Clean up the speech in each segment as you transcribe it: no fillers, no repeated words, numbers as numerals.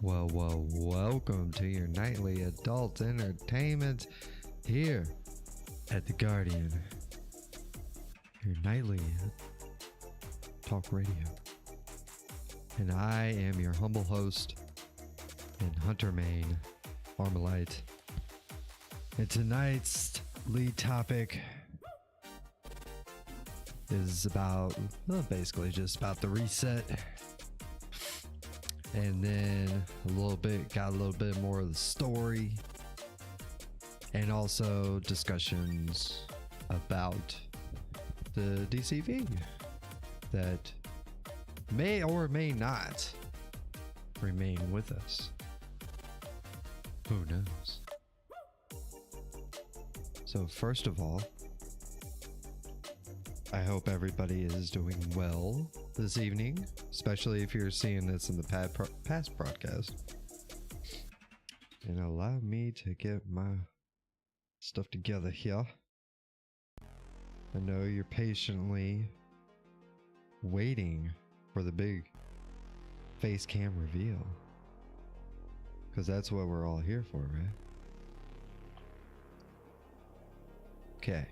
Welcome to your nightly adult entertainment here at The Guardian, your nightly talk radio. And I am your humble host in Hunter, Maine, Armalite. And tonight's lead topic is about, basically just about the reset. And then got a little bit more of the story, and also discussions about the DCV that may or may not remain with us. Who knows? So first of all, I hope everybody is doing well this evening, especially if you're seeing this in the past broadcast. And allow me to get my stuff together here. I know you're patiently waiting for the big face cam reveal, because that's what we're all here for, right? Okay.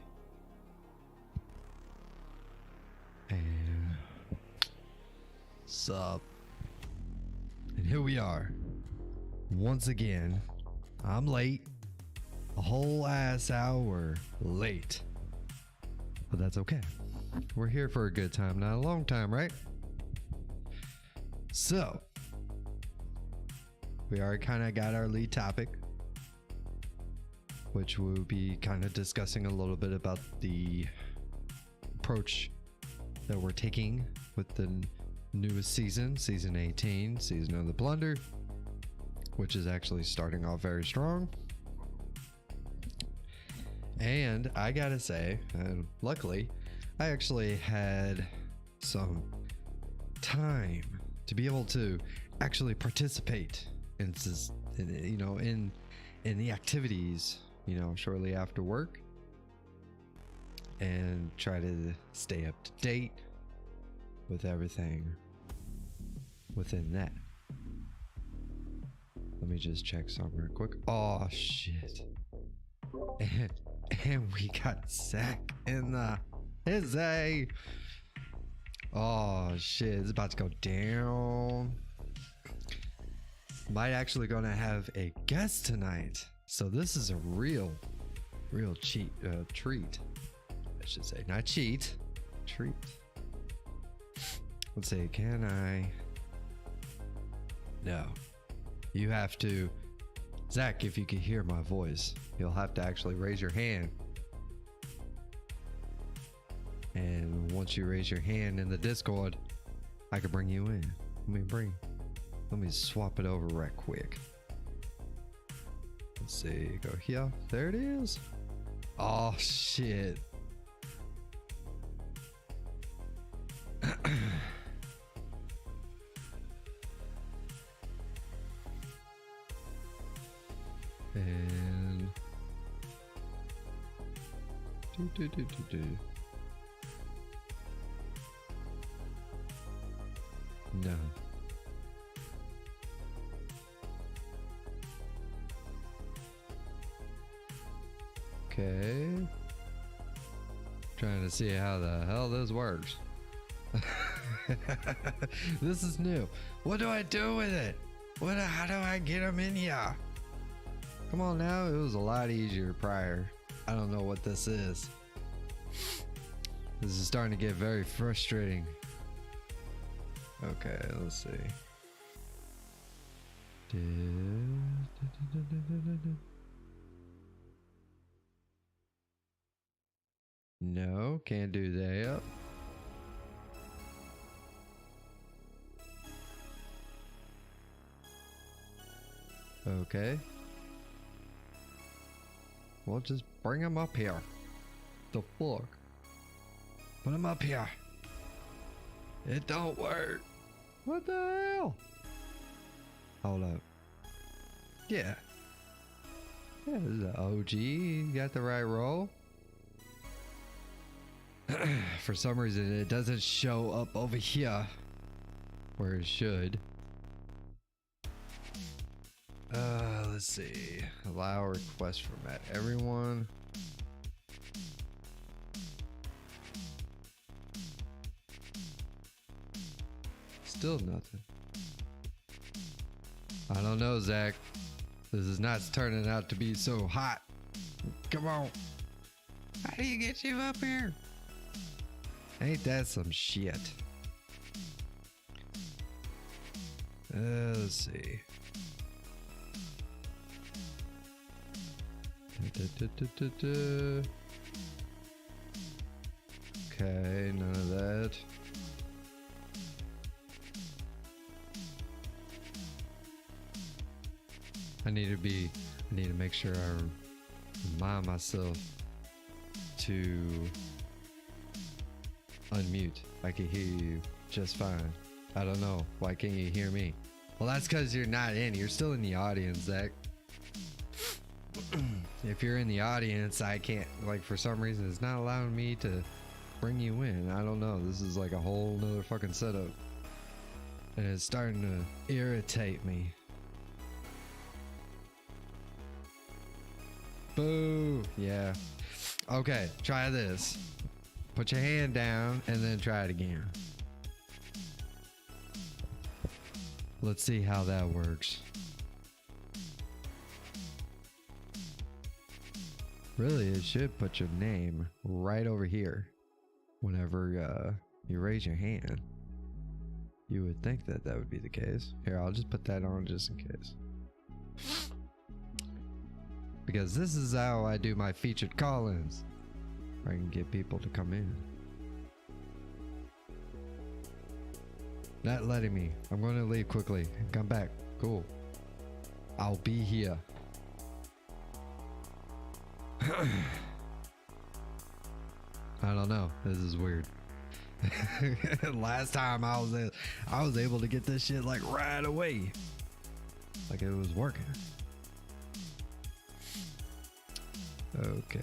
And sup? And here we are. Once again, I'm late. A whole ass hour late. But that's okay. We're here for a good time, not a long time, right? So, we already kind of got our lead topic, which we'll be kind of discussing a little bit about the approach that we're taking with the newest season, season 18, season of the Plunder, which is actually starting off very strong. And I gotta say, luckily, I actually had some time to be able to actually participate in the activities, shortly after work, and try to stay up to date with everything within that. Let me just check something real quick. Oh shit. And we got Zach in the hizzy. Oh shit, it's about to go down. Might actually gonna have a guest tonight. So this is a real treat. I should say, not cheat, treat. Let's see, can I? No. You have to, Zach, if you can hear my voice, you'll have to actually raise your hand. And once you raise your hand in the Discord, I can bring you in. Let me swap it over right quick. Let's see, go here. There it is. Oh shit. And no. Okay. Trying to see how the hell this works. This is new. What do I do with it? How do I get them in here? Come on now, it was a lot easier prior. I don't know what this is. This is starting to get very frustrating. Okay, let's see. No, can't do that. Okay. Well, just bring him up here. The fuck? Put him up here. It don't work. What the hell? Hold up. Yeah. Yeah, this is an OG. You got the right roll. For some reason, it doesn't show up over here where it should. Let's see. Allow request format. Everyone. Still nothing. I don't know, Zach. This is not turning out to be so hot. Come on. How do you get you up here? Ain't that some shit? Let's see. Okay, none of that. I need to make sure I remind myself to unmute. I can hear you just fine. I don't know. Why can't you hear me? Well, that's because you're not in. You're still in the audience, Zach. If you're in the audience, I can't, like, for some reason, it's not allowing me to bring you in. I don't know. This is like a whole nother fucking setup. And it's starting to irritate me. Boo. Yeah. Okay, try this. Put your hand down and then try it again. Let's see how that works. Really, it should put your name right over here whenever you raise your hand. You would think that that would be the case. Here, I'll just put that on just in case. Because this is how I do my featured call-ins. I can get people to come in. Not letting me. I'm going to leave quickly and come back. Cool. I'll be here. I don't know. This is weird. Last time I was able to get this shit like right away. Like it was working. Okay.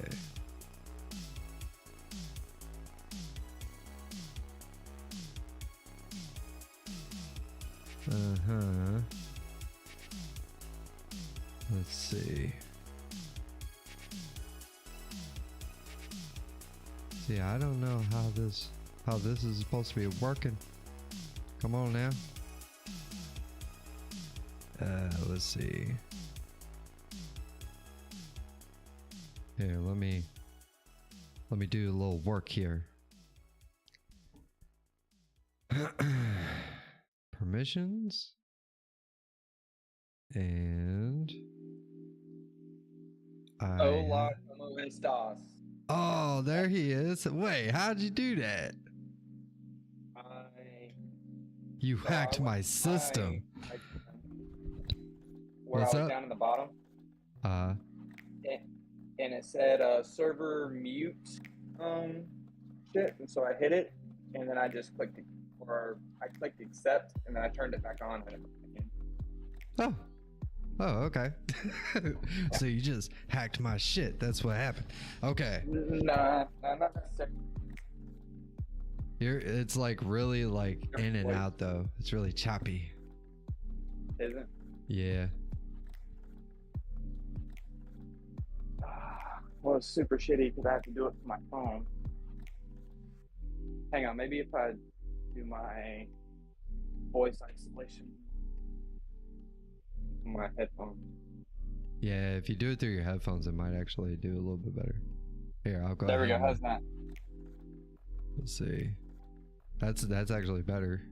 Let's see. See, I don't know how this is supposed to be working. Come on now. Let's see. Here, let me do a little work here. Permissions. And Hola, ¿cómo estás? Oh, there he is. Wait, how'd you do that? You hacked my system. Where What's I was up? down in the bottom. And it said server mute shit, and so I hit it, and then I just clicked accept, and then I turned it back on. Oh. Oh, okay. So you just hacked my shit. That's what happened. Okay. Nah, not necessarily. It's like really like in and out though. It's really choppy. Is it? Yeah. Well, it's super shitty because I have to do it from my phone. Hang on, maybe if I do my voice isolation on my headphones. Yeah, if you do it through your headphones, it might actually do a little bit better. Here, I'll go There ahead. we go. How's that? Let's see. That's actually better.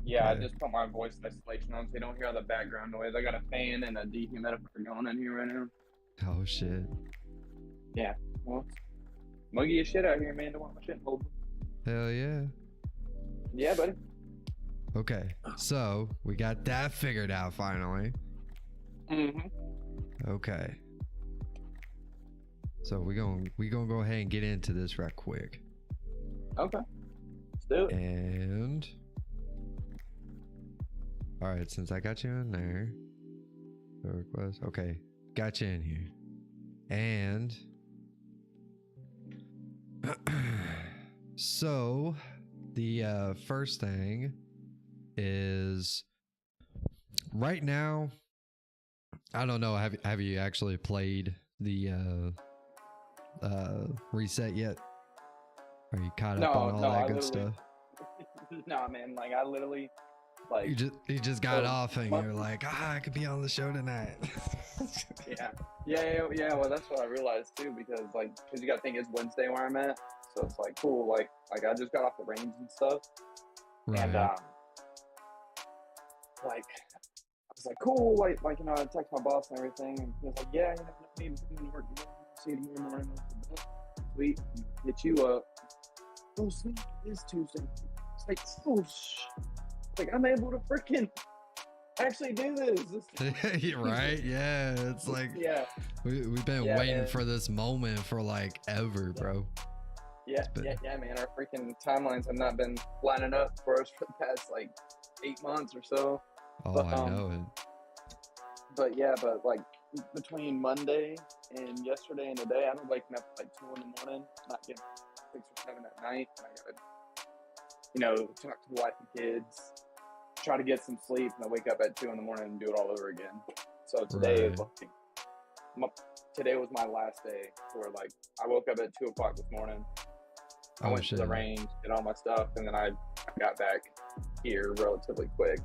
Yeah, Okay. I just put my voice isolation on so you don't hear all the background noise. I got a fan and a dehumidifier going in here right now. Oh shit. Yeah, well, muggy as shit out here, man. Don't want my shit hold. Hell yeah. Yeah, buddy. Okay, so we got that figured out finally. Okay. So we gonna go ahead and get into this right quick. Okay. Let's do it. And all right, since I got you in there, the request. Okay, got you in here. And so the first thing is right now, I don't know. Have you actually played the reset yet? Are you caught up on all that good stuff? Nah, man. Like I literally, like You just got so off and month- you're like, I could be on the show tonight. yeah. Well, that's what I realized too, because you got to think it's Wednesday where I'm at, so it's like cool. Like I just got off the range and stuff, Right. and like I was like, cool. Like you know, I text my boss and everything, and he was like, yeah, you know, I need to come to work. See you tomorrow morning. Sweet, hit you up. Oh, sweet, it is Tuesday. It's like, oh, like I'm able to freaking actually do this. Right? Yeah. It's like, yeah, we've been waiting for this moment for like ever, bro. Yeah, man. Our freaking timelines have not been lining up for us for the past like 8 months or so. Oh, but, I know it. But yeah, but like between Monday and yesterday and today, I've been waking up at like 2 in the morning, not getting 6 or 7 at night. And I gotta, you know, talk to the wife and kids, try to get some sleep, and I wake up at 2 in the morning and do it all over again. So today is like, today was my last day where like I woke up at 2 o'clock this morning. I went to the range, did all my stuff, and then I got back here relatively quick.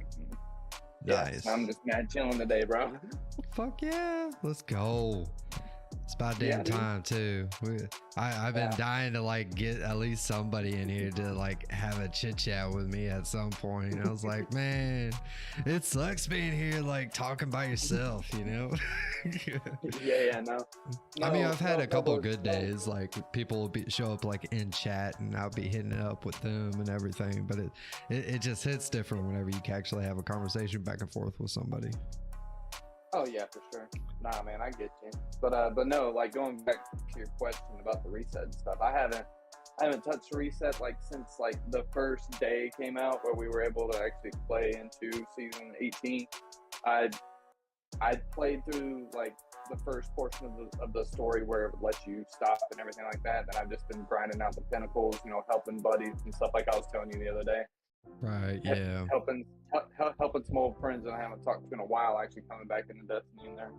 Nice. Yeah, I'm just mad chilling today, bro. Fuck yeah. Let's go. It's about damn time too. I've been dying to like get at least somebody in here to like have a chit chat with me at some point. And I was like, man, it sucks being here like talking by yourself, you know? No. I mean, I've had a couple good days. Like people will show up like in chat, and I'll be hitting it up with them and everything. But it just hits different whenever you can actually have a conversation back and forth with somebody. Oh yeah, for sure. Nah, man, I get you. But no, like going back to your question about the reset and stuff, I haven't touched the reset like since like the first day came out where we were able to actually play into season 18. I played through like the first portion of the story where it lets you stop and everything like that. And I've just been grinding out the pinnacles, you know, helping buddies and stuff like I was telling you the other day. Right. Yeah. Helping some old friends that I haven't talked to in a while, actually coming back into Destiny in there.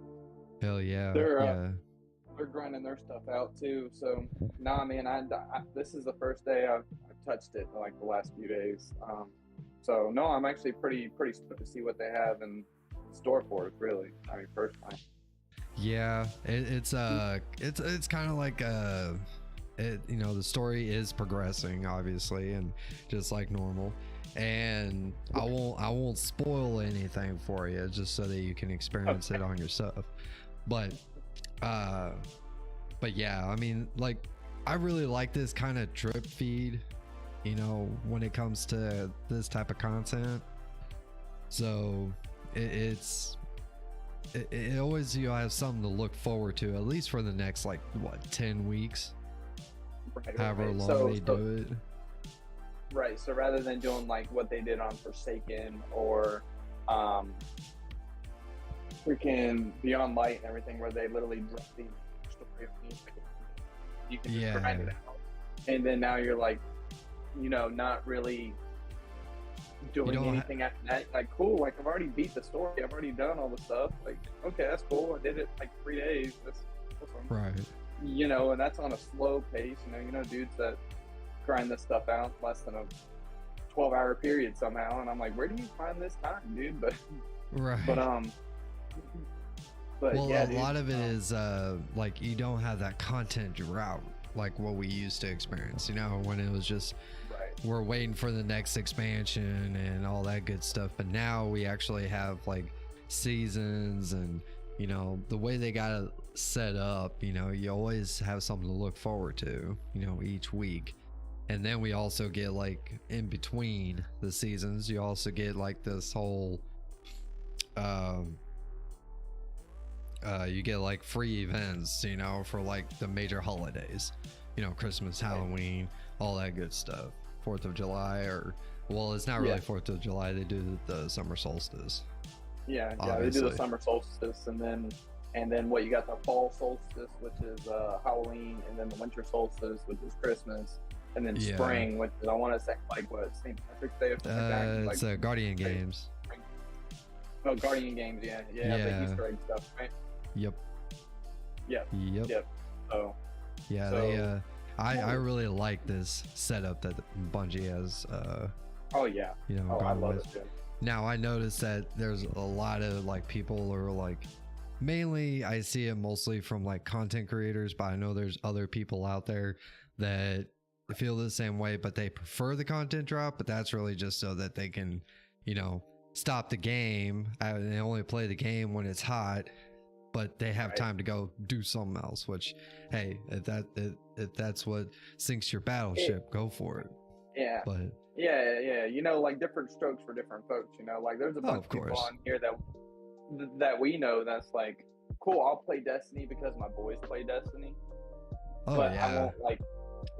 Hell yeah. They're grinding their stuff out too. So nah, man, I this is the first day I've touched it in like the last few days. So no, I'm actually pretty stoked to see what they have in store for us. Really, I mean, first time. Yeah, it's kind of like you know, the story is progressing obviously, and just like normal. And I won't spoil anything for you, just so that you can experience it on yourself. But yeah, I mean, like, I really like this kind of drip feed, you know, when it comes to this type of content. So it always, you have something to look forward to, at least for the next like 10 weeks, however long they do it. Right, so rather than doing like what they did on Forsaken or freaking Beyond Light and everything, where they literally drop the story, you can just grind it out, and then now you're like, you know, not really doing anything after that. Like, cool, like I've already beat the story, I've already done all the stuff. Like, okay, that's cool. I did it like 3 days. That's awesome. Right. You know, and that's on a slow pace. You know, dudes that grind this stuff out less than a 12-hour period somehow, and I'm like, where do you find this time, dude? But right. But well, yeah, a lot of it is like you don't have that content drought like what we used to experience, you know, when it was just we're waiting for the next expansion and all that good stuff. But now we actually have like seasons, and you know, the way they got it set up, you know, you always have something to look forward to, you know, each week. And then we also get like in between the seasons, you also get like this whole you get like free events, you know, for like the major holidays, you know, Christmas, Halloween, all that good stuff. 4th of July, or well, it's not really 4th of July, they do the summer solstice. Yeah, they do the summer solstice, and then what, you got the fall solstice, which is Halloween, and then the winter solstice, which is Christmas, and then spring, which is, I want to say like what, St. Patrick's Day or something like that. It's Guardian Games. Oh, Guardian games, yeah, the Yeah. Easter egg stuff, right? Yep. Yep. Yep. Yep. Oh, Yeah, so they I really like this setup that Bungie has oh yeah. Oh, I gone love with. it, dude. Now I noticed that there's a lot of like people are like, mainly I see it mostly from like content creators, but I know there's other people out there that feel the same way, but they prefer the content drop, but that's really just so that they can, stop the game. They only play the game when it's hot, but they have Right. time to go do something else, which, hey, if that's what sinks your battleship, go for it. Yeah. But Yeah. Like different strokes for different folks. Like there's a bunch of of people course. on here that we know that's like, cool. I'll play Destiny because my boys play Destiny, Oh but I yeah. won't like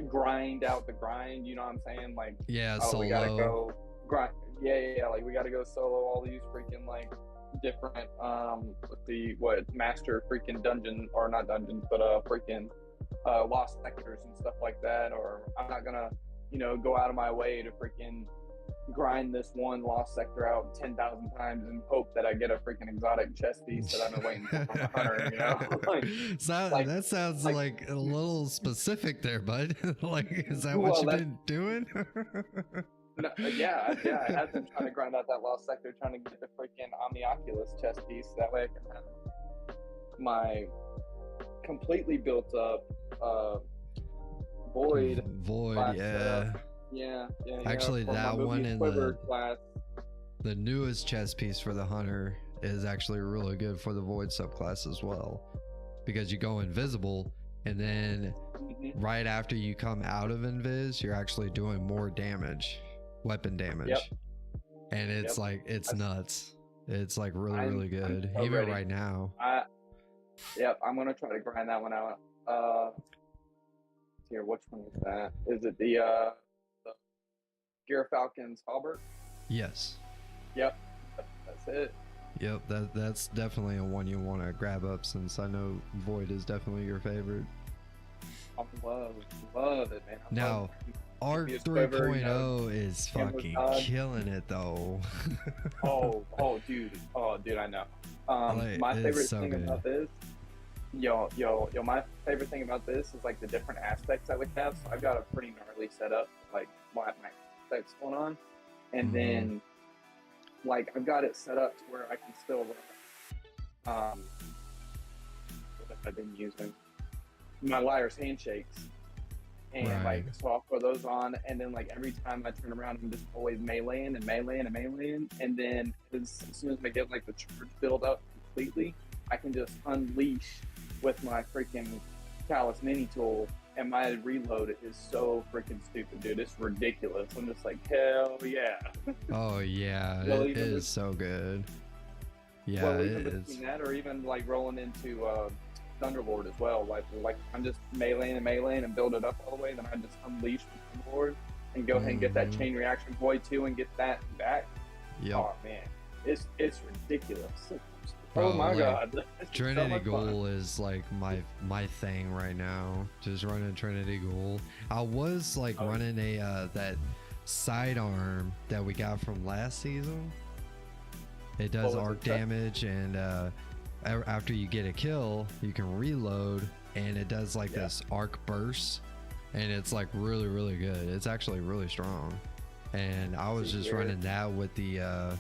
grind out the grind. You know what I'm saying? Like, Yeah, oh, we gotta solo. go grind. Yeah. Like we gotta go solo all these freaking like different master freaking dungeon, or not dungeons, but freaking lost sectors and stuff like that. Or I'm not gonna go out of my way to freaking grind this one lost sector out 10,000 times and hope that I get a freaking exotic chest piece that I've been waiting for from a hunter. That sounds like a little specific there, bud. Like, is that Well, what you've been doing? No, yeah, I have been trying to grind out that lost sector, trying to get the freaking Omni-Oculus chest piece. That way I can have my completely built up Void. Void, yeah. Yeah. Actually, for that my one Mobius in Quiver class. the newest chest piece for the hunter is actually really good for the Void subclass as well, because you go invisible, and then right after you come out of invis, you're actually doing more damage, weapon damage. Yep. And it's like, it's nuts. It's like really good. I'm so even ready. right now. I'm gonna try to grind that one out. Here, which one is that? Is it the Gear Falcon's Halbert? Yes. Yep, that's it. Yep, that's definitely a one you want to grab up, since I know Void is definitely your favorite. I love it, man. Now, Arc 3.0 is fucking killing it though. oh, dude, I know. My favorite thing about this, my favorite thing about this is like the different aspects that we have. So I've got a pretty gnarly setup, like my aspects going on, and then like I've got it set up to where I can still run. What have I been using? My liar's handshakes. And like, so I'll throw those on, and then like every time I turn around, I'm just always meleeing, and then as soon as I get like the charge build up completely, I can just unleash with my freaking Callus mini tool, and my reload is so freaking stupid, dude. It's ridiculous. I'm just like, hell yeah. Oh yeah, it is so good. Yeah, well, even between that, or even like rolling into Thunderlord as well. Like I'm just meleeing and build it up all the way, then I just unleash the Thunderlord and go ahead and get that chain reaction Void too and get that back. Yep. Oh man, it's ridiculous. Bro, oh my god. Trinity Ghoul is like my thing right now. Just running Trinity Ghoul. I was like running a that sidearm that we got from last season. It does arc damage, and after you get a kill, you can reload, and it does like this arc burst, and it's like really good. It's actually really strong. And I was just running that with the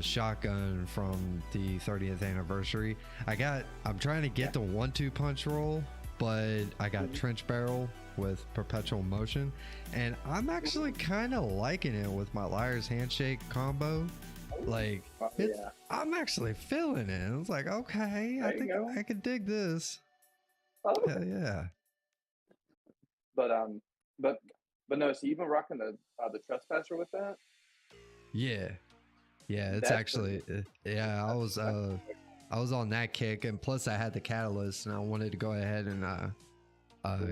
shotgun from the 30th anniversary. I'm trying to get the 1-2 punch roll, but I got trench barrel with perpetual motion, and I'm actually kind of liking it with my liar's handshake combo. Like, I'm actually feeling it. It's like, okay, I think I could dig this. Hell yeah. But no, so you've been rocking the trespasser with that? Yeah, it's actually I was on that kick, and plus I had the catalyst, and I wanted to go ahead and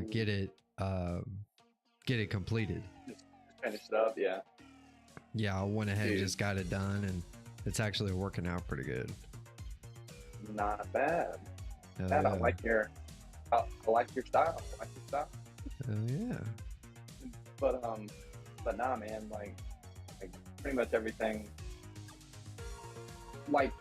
get it completed. Just finish it up, yeah. Yeah, I went ahead and just got it done, and it's actually working out pretty good. Not bad. I like your style. I like your style. Yeah. But nah, man, like pretty much everything like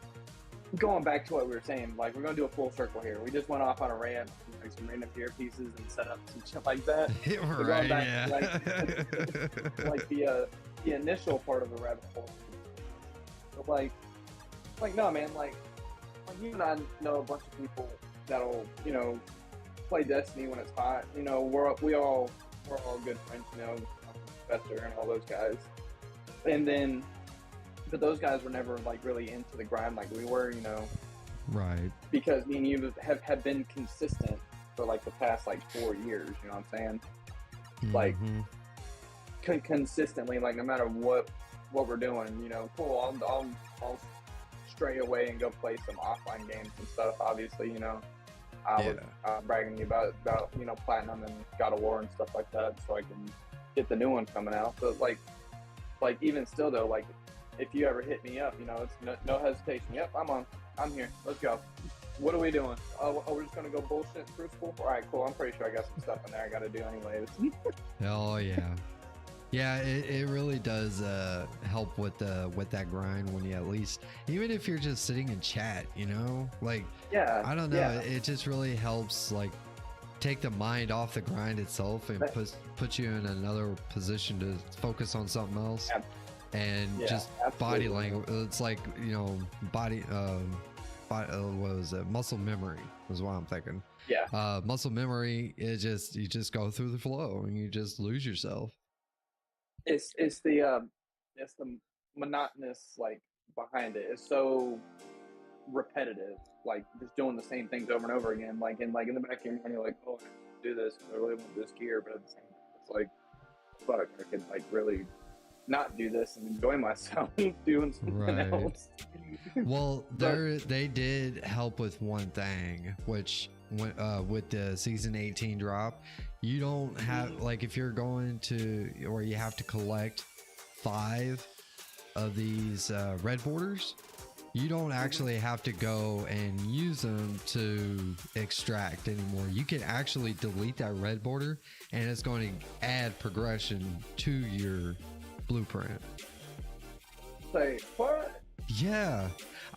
going back to what we were saying, like we're gonna do a full circle here. We just went off on a rant, like some random gear pieces and setups and shit like that. We're Right, going back yeah. to like the initial part of the rabbit hole. But like no man, like you and I know a bunch of people that'll, you know, play Destiny when it's hot. You know, we're all good friends, you know, Professor and all those guys. And then, but those guys were never like really into the grind like we were, you know. Right. Because me and you have been consistent for like the past like 4 years. You know what I'm saying? Like consistently, like no matter what we're doing, you know, cool. I'll stray away and go play some offline games and stuff. Obviously, you know, I was bragging to you about you know, Platinum and God of War and stuff like that, so I can get the new one coming out. But like even still though, like if you ever hit me up, you know, it's no hesitation. Yep, I'm here. Let's go. What are we doing? Oh, we're just gonna go bullshit in Crucible? All right, cool. I'm pretty sure I got some stuff in there I gotta do anyways. Oh yeah. Yeah, it really does help with that grind when you at least, even if you're just sitting in chat, you know, like, yeah, I don't know, yeah. it just really helps like take the mind off the grind itself and put you in another position to focus on something else. And just absolutely. body language. It's like, you know, what was it? Muscle memory is what I'm thinking. Yeah. Muscle memory is you just go through the flow and you just lose yourself. It's the monotonous like behind it. It's so repetitive, like just doing the same things over and over again. Like in the back of your mind, you're like, oh, I have to do this. I really want this gear, but at the same time, it's like, fuck, I could like really not do this and enjoy myself doing something else. Well, they did help with one thing, which with the season 18 drop, you don't have, like, if you're going to, or you have to collect 5 of these red borders, you don't actually have to go and use them to extract anymore. You can actually delete that red border and it's going to add progression to your blueprint. Say what? Yeah,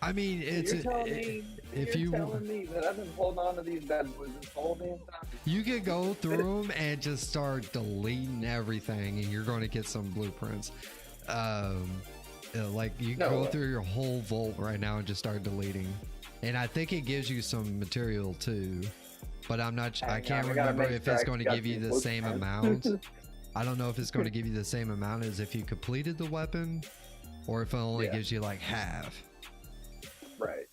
I mean, you're telling me that I've been holding on to these bad boys this whole damn time. You can go through them and just start deleting everything, and you're going to get some blueprints. Like you can go through your whole vault right now and just start deleting. And I think it gives you some material too, but I can't remember if it's going to give you the same amount. I don't know if it's going to give you the same amount as if you completed the weapon, or if it only gives you like half. Right.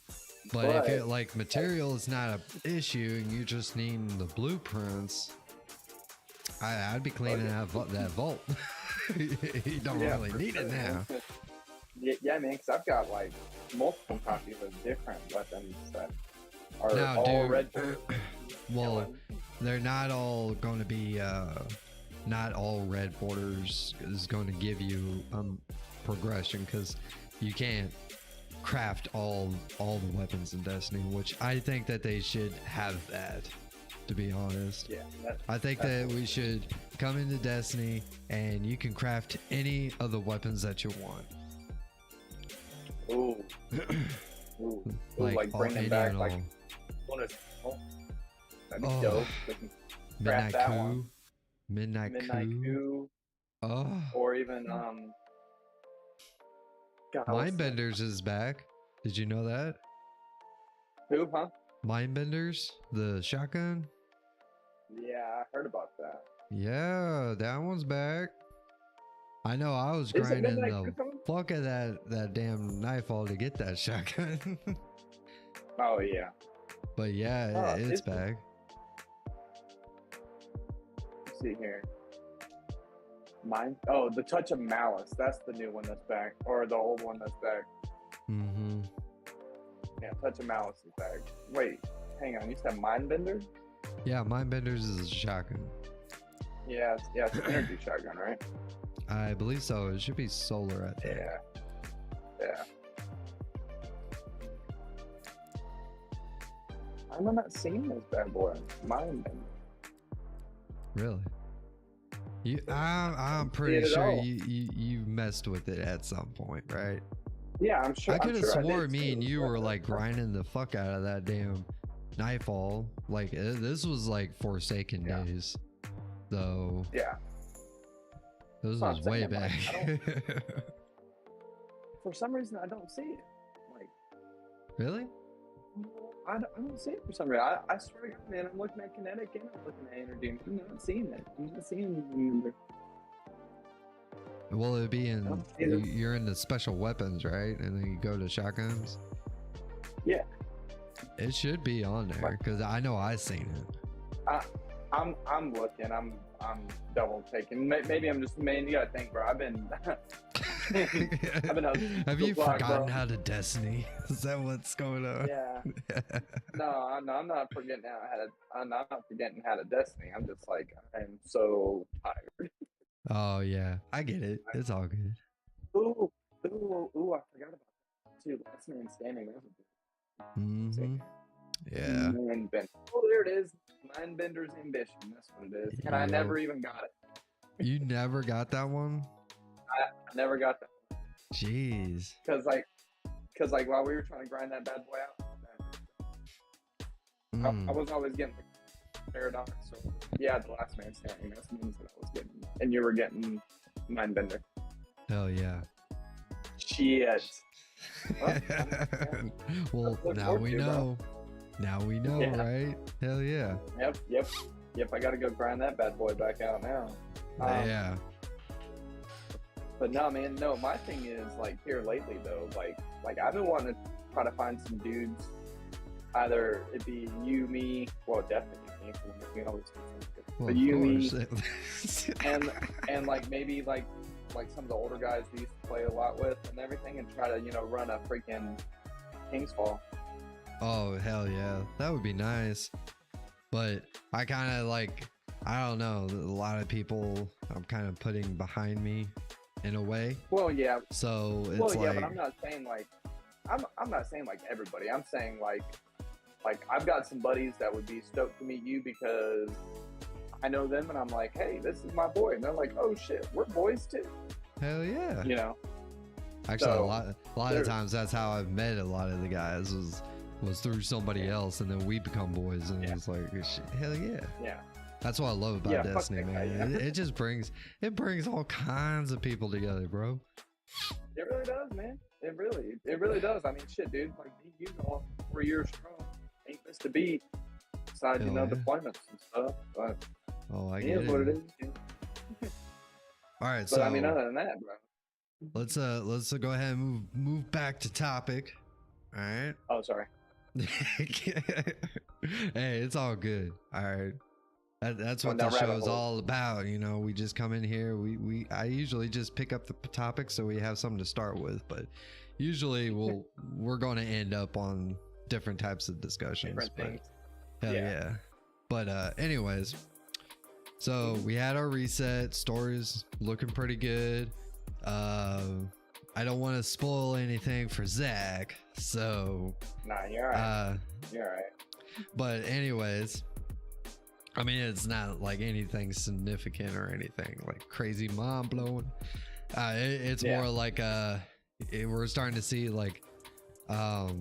But if it, like, material is not an issue and you just need the blueprints, I'd be cleaning that vault. You don't really need it now. Yeah, man, because I've got like multiple copies of different weapons that are now, all red. Well, they're not all going to be. Not all red borders is going to give you progression, because you can't craft all the weapons in Destiny, which I think that they should have that, to be honest. Yeah, I think that we should come into Destiny and you can craft any of the weapons that you want. Ooh. Like bring them back, like that'd be dope. Midnight that Coup. one. Midnight Coup. Oh. Or even Mindbenders is back. Did you know that? Who, huh? Mindbenders, the shotgun. Yeah, I heard about that. Yeah, that one's back. I know, I was grinding the fuck of that damn nightfall to get that shotgun. Oh yeah. But yeah, it's back. Let's see here. The Touch of Malice. That's the new one that's back, or the old one that's back. Mm-hmm. Yeah, Touch of Malice is back. Wait, hang on. You said Mindbender? Yeah, Mindbenders is a shotgun. Yeah, it's an energy shotgun, right? I believe so. It should be solar, I think. Yeah. I'm not seeing this bad boy. Mindbender. Really? I'm pretty sure you messed with it at some point, right? Yeah, I'm sure. I could have I swore did me and too. you were But, like grinding the fuck out of that damn nightfall. Like this was like Forsaken Yeah. days, though. yeah, This that's what was I'm way saying, like, I back. for some reason I don't see it. Like, Really? I don't see it for some reason. I swear to God, man, I'm looking at kinetic and I'm looking at energy, and I'm not seeing it. I'm not seeing it. Well, it'd be in. don't see it. You're in the special weapons, right? And then you go to shotguns. Yeah, It should be on there because I know I seen it. I'm looking. I'm double taking. Maybe I'm just, man. You gotta think, bro. I've been I've been Have you block, forgotten bro. how to Destiny? Is that what's going on? Yeah. No, I'm not forgetting I'm not forgetting how to Destiny. I'm just like, I'm so tired. Oh yeah, I get it. It's all good. Ooh, I forgot about that too. Last man standing. That was a Mm-hmm. good Yeah. Mind bender. Oh, there it is. Mind bender's ambition. That's what it is. And I Yep. never even got it. You never got that one? I never got that Jeez. because like while we were trying to grind that bad boy out, I Mm. wasn't always getting the paradox. So yeah, the last man standing. That's the ones that I was getting, and you were getting mind bender. Hell yeah. Shit. Well, yeah. Well, Look now forward we to it, bro. know. Now we know, Yeah. right? Hell yeah. Yep. I got to go grind that bad boy back out now. Yeah. But no, man, no. My thing is like here lately though, like I've been wanting to try to find some dudes. Either it be you, me, well, definitely me. We always do things good. Well, But of you, me, course. and like maybe like some of the older guys we used to play a lot with and everything, and try to run a freaking King's Fall. Oh, hell yeah. That would be nice. But I kind of like, I don't know, a lot of people I'm kind of putting behind me in a way. Well, yeah. So it's Well, yeah, like, but I'm not saying like I'm not saying like everybody. I'm saying like I've got some buddies that would be stoked to meet you because I know them and I'm like, hey, this is my boy, and they're like, oh shit, we're boys too. hell yeah. Actually, So, a lot of times that's how I've met a lot of the guys was through somebody else, and then we become boys, and it's like, hell yeah. Yeah. That's what I love about Yeah, fuck Destiny, that guy, man. yeah. It just brings all kinds of people together, bro. It really does, man. It really does. I mean, shit, dude. Like you know, 4 years strong, ain't missed a beat. Besides, Hell yeah. deployments and stuff. But Oh, I it get is it. what it is. Yeah. All right, But so I mean, other than that, bro. let's go ahead and move back to topic. All right. Oh, sorry. Hey, it's all good. All right. That's what Going the down show rabbit is hole. all about. We just come in here. I usually just pick up the topic so we have something to start with, but usually we're going to end up on different types of discussions. Different But things. hell yeah. But anyways, so we had our reset. Stories looking pretty good. I don't want to spoil anything for Zach, so Nah, you're alright. You're alright. but anyways, I mean, it's not like anything significant or anything like crazy mind blowing. It's Yeah. more like we're starting to see like a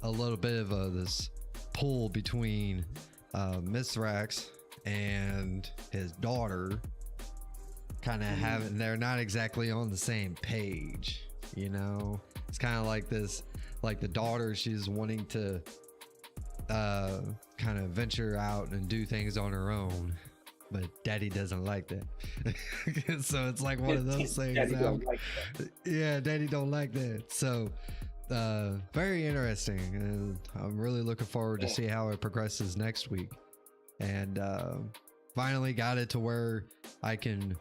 little bit of this pull between Mithrax and his daughter. Kind of having, they're not exactly on the same page. It's kind of like this, like the daughter, she's wanting to kind of venture out and do things on her own, but daddy doesn't like that. So it's like one of those things. Daddy now. don't like that. Yeah, daddy don't like that. So very interesting, and I'm really looking forward to see how it progresses next week. And finally got it to where I can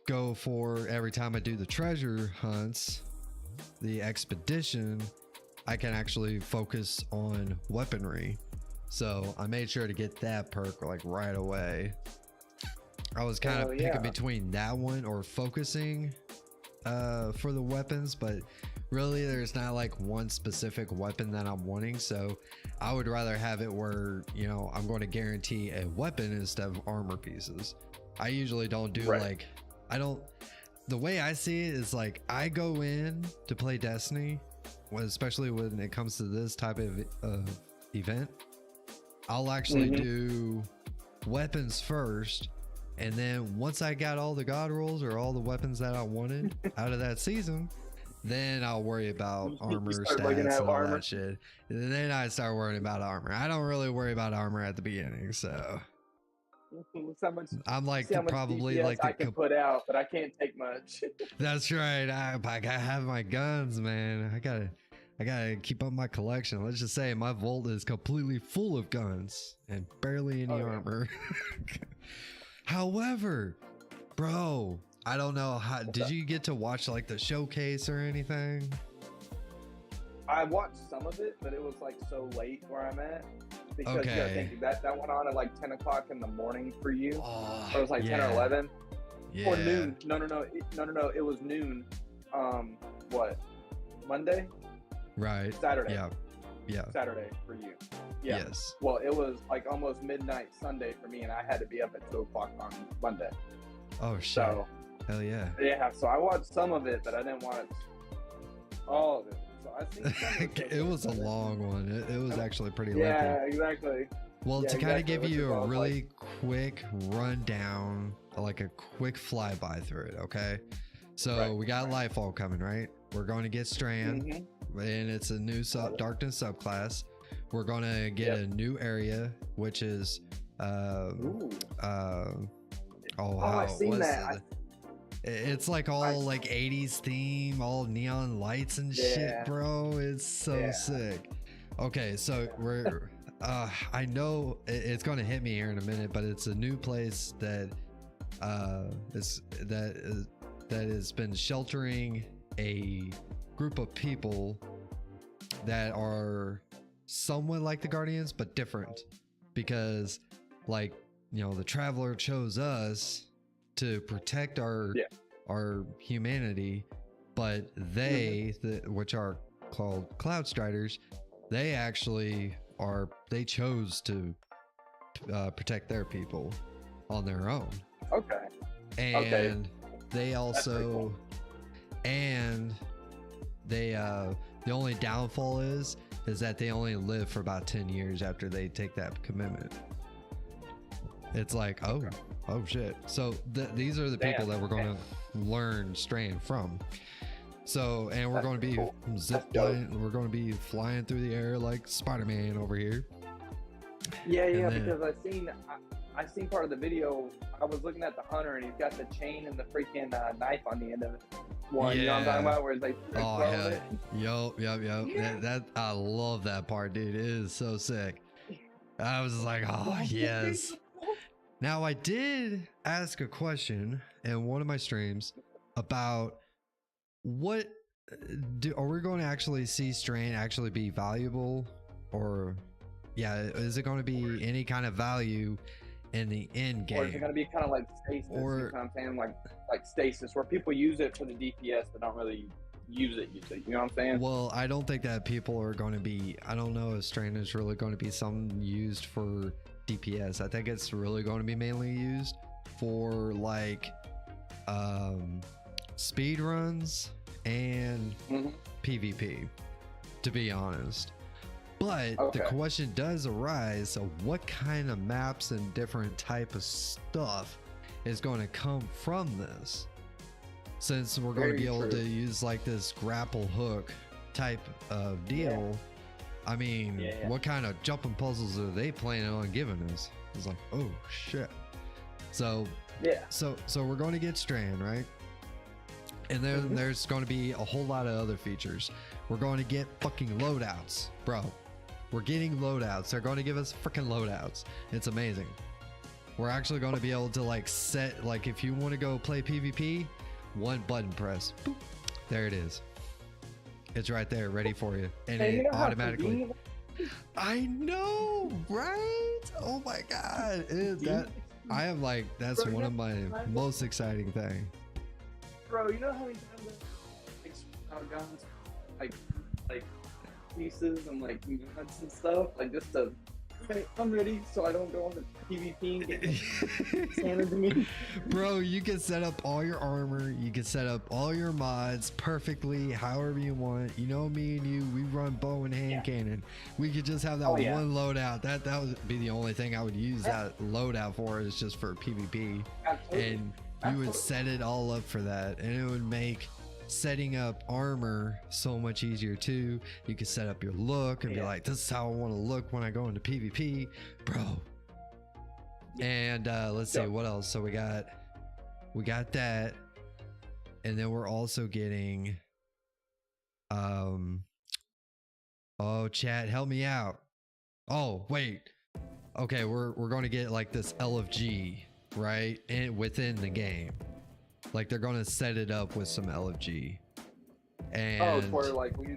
go for every time I do the treasure hunts, the expedition, I can actually focus on weaponry. So I made sure to get that perk like right away. I was kind of picking between that one or focusing for the weapons, but really there's not like one specific weapon that I'm wanting. So I would rather have it where, I'm going to guarantee a weapon instead of armor pieces. I usually don't do like, the way I see it is like I go in to play Destiny, especially when it comes to this type of event. I'll actually do weapons first, and then once I got all the god rolls or all the weapons that I wanted out of that season, then I'll worry about armor stats and all that shit. And then I start worrying about armor. I don't really worry about armor at the beginning, so I'm like probably DPS like I can put out, but I can't take much. That's right. I gotta have my guns, man. I gotta keep up my collection. Let's just say my vault is completely full of guns and barely any armor. However, bro, I don't know how. Did you get to watch like the showcase or anything? I watched some of it, but it was like so late where I'm at. Because Okay. you gotta think, that went on at like 10 o'clock in the morning for you. Oh, Or it was like 10 or 11. Yeah. Or noon. No. It was noon. What? Monday? Right. Saturday. Yeah. Saturday for you. Yeah. Yes. Well, it was like almost midnight Sunday for me, and I had to be up at 2 o'clock on Monday. Oh shit. So, hell yeah. yeah, so I watched some of it, but I didn't watch all of it. So I seen some of It was a long one. It was actually pretty lengthy. Yeah, exactly. Well, Yeah, to kind of exactly. give What's you it a called? really quick rundown, like a quick flyby through it, okay? So Right, we got Lightfall coming, right? We're going to get Strand, Mhm. and it's a new darkness subclass. We're going to get a new area, which is Ooh. how I've seen what's that. it's like all like 80s theme, all neon lights and shit, Yeah. bro. It's so Yeah. sick. Okay, so we're I know it's gonna hit me here in a minute, but it's a new place that has been sheltering a group of people that are somewhat like the Guardians but different, because like, you know, the Traveler chose us to protect our humanity, but they which are called Cloud Striders, they actually chose to protect their people on their own. Okay. And they also cool. and they the only downfall is that they only live for about 10 years after they take that commitment. It's like, oh shit. So these are the people that we're going to learn Strand from. So, and we're going to be we're going to be flying through the air like Spider-Man over here. Yeah, because I seen part of the video. I was looking at the hunter, and he's got the chain and the freaking knife on the end of it. You know what I'm talking about? Where it's like, oh hell, it. Yup. Yeah. That I love that part, dude. It is so sick. I was like, oh yes. Now I did ask a question in one of my streams about are we going to actually see Strand actually be valuable, or is it going to be any kind of value in the end game? Or is it going to be kind of like stasis? You know what I'm saying? Like stasis, where people use it for the DPS but don't really use it. You know what I'm saying? Well, I don't think that people are going to be. I don't know if Strand is really going to be something used for DPS. I think it's really going to be mainly used for like speed runs and PvP, to be honest. But the question does arise of what kind of maps and different type of stuff is going to come from this, since we're going to be able to use like this grapple hook type of deal. I mean, what kind of jumping puzzles are they planning on giving us? It's like, oh shit. So we're going to get Strand, right? And then there's going to be a whole lot of other features. We're going to get fucking loadouts, bro. We're getting loadouts. They're going to give us freaking loadouts. It's amazing. We're actually going to be able to like set, like if you want to go play PvP, one button press. Boop, there it is. It's right there, ready for you. And it automatically. I know, right? Oh my God. I am like, that's one of my most exciting things. Bro, you know how many times I've guns like pieces and like nuts and stuff, like just to Okay, I'm ready, so I don't go on the PvP and get standard to me. Bro, you can set up all your armor, you can set up all your mods perfectly, however you want. You know, me and you, we run bow and hand cannon. We could just have that one loadout. That would be the only thing I would use that loadout for, is just for PvP. Absolutely. And you would set it all up for that, and it would make setting up armor so much easier too. You could set up your look and be like, this is how I want to look when I go into PvP, bro. And let's see what else. So we got that, and then we're also getting oh, chat, help me out. Oh wait, okay, we're going to get like this LFG, right, and within the game. Like they're gonna set it up with some LFG, and for like we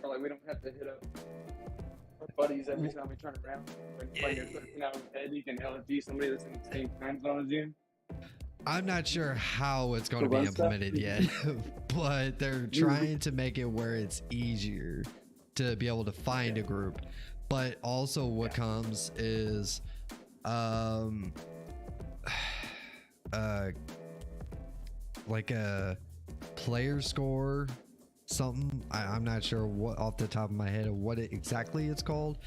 don't have to hit up our buddies every time we turn around. Like you're looking out of the head, you can LFG somebody that's in the same time zone as you. I'm not sure how it's going to be implemented yet, but they're trying to make it where it's easier to be able to find a group. But also what comes is like a player score, something. I'm not sure what off the top of my head of what exactly it's called,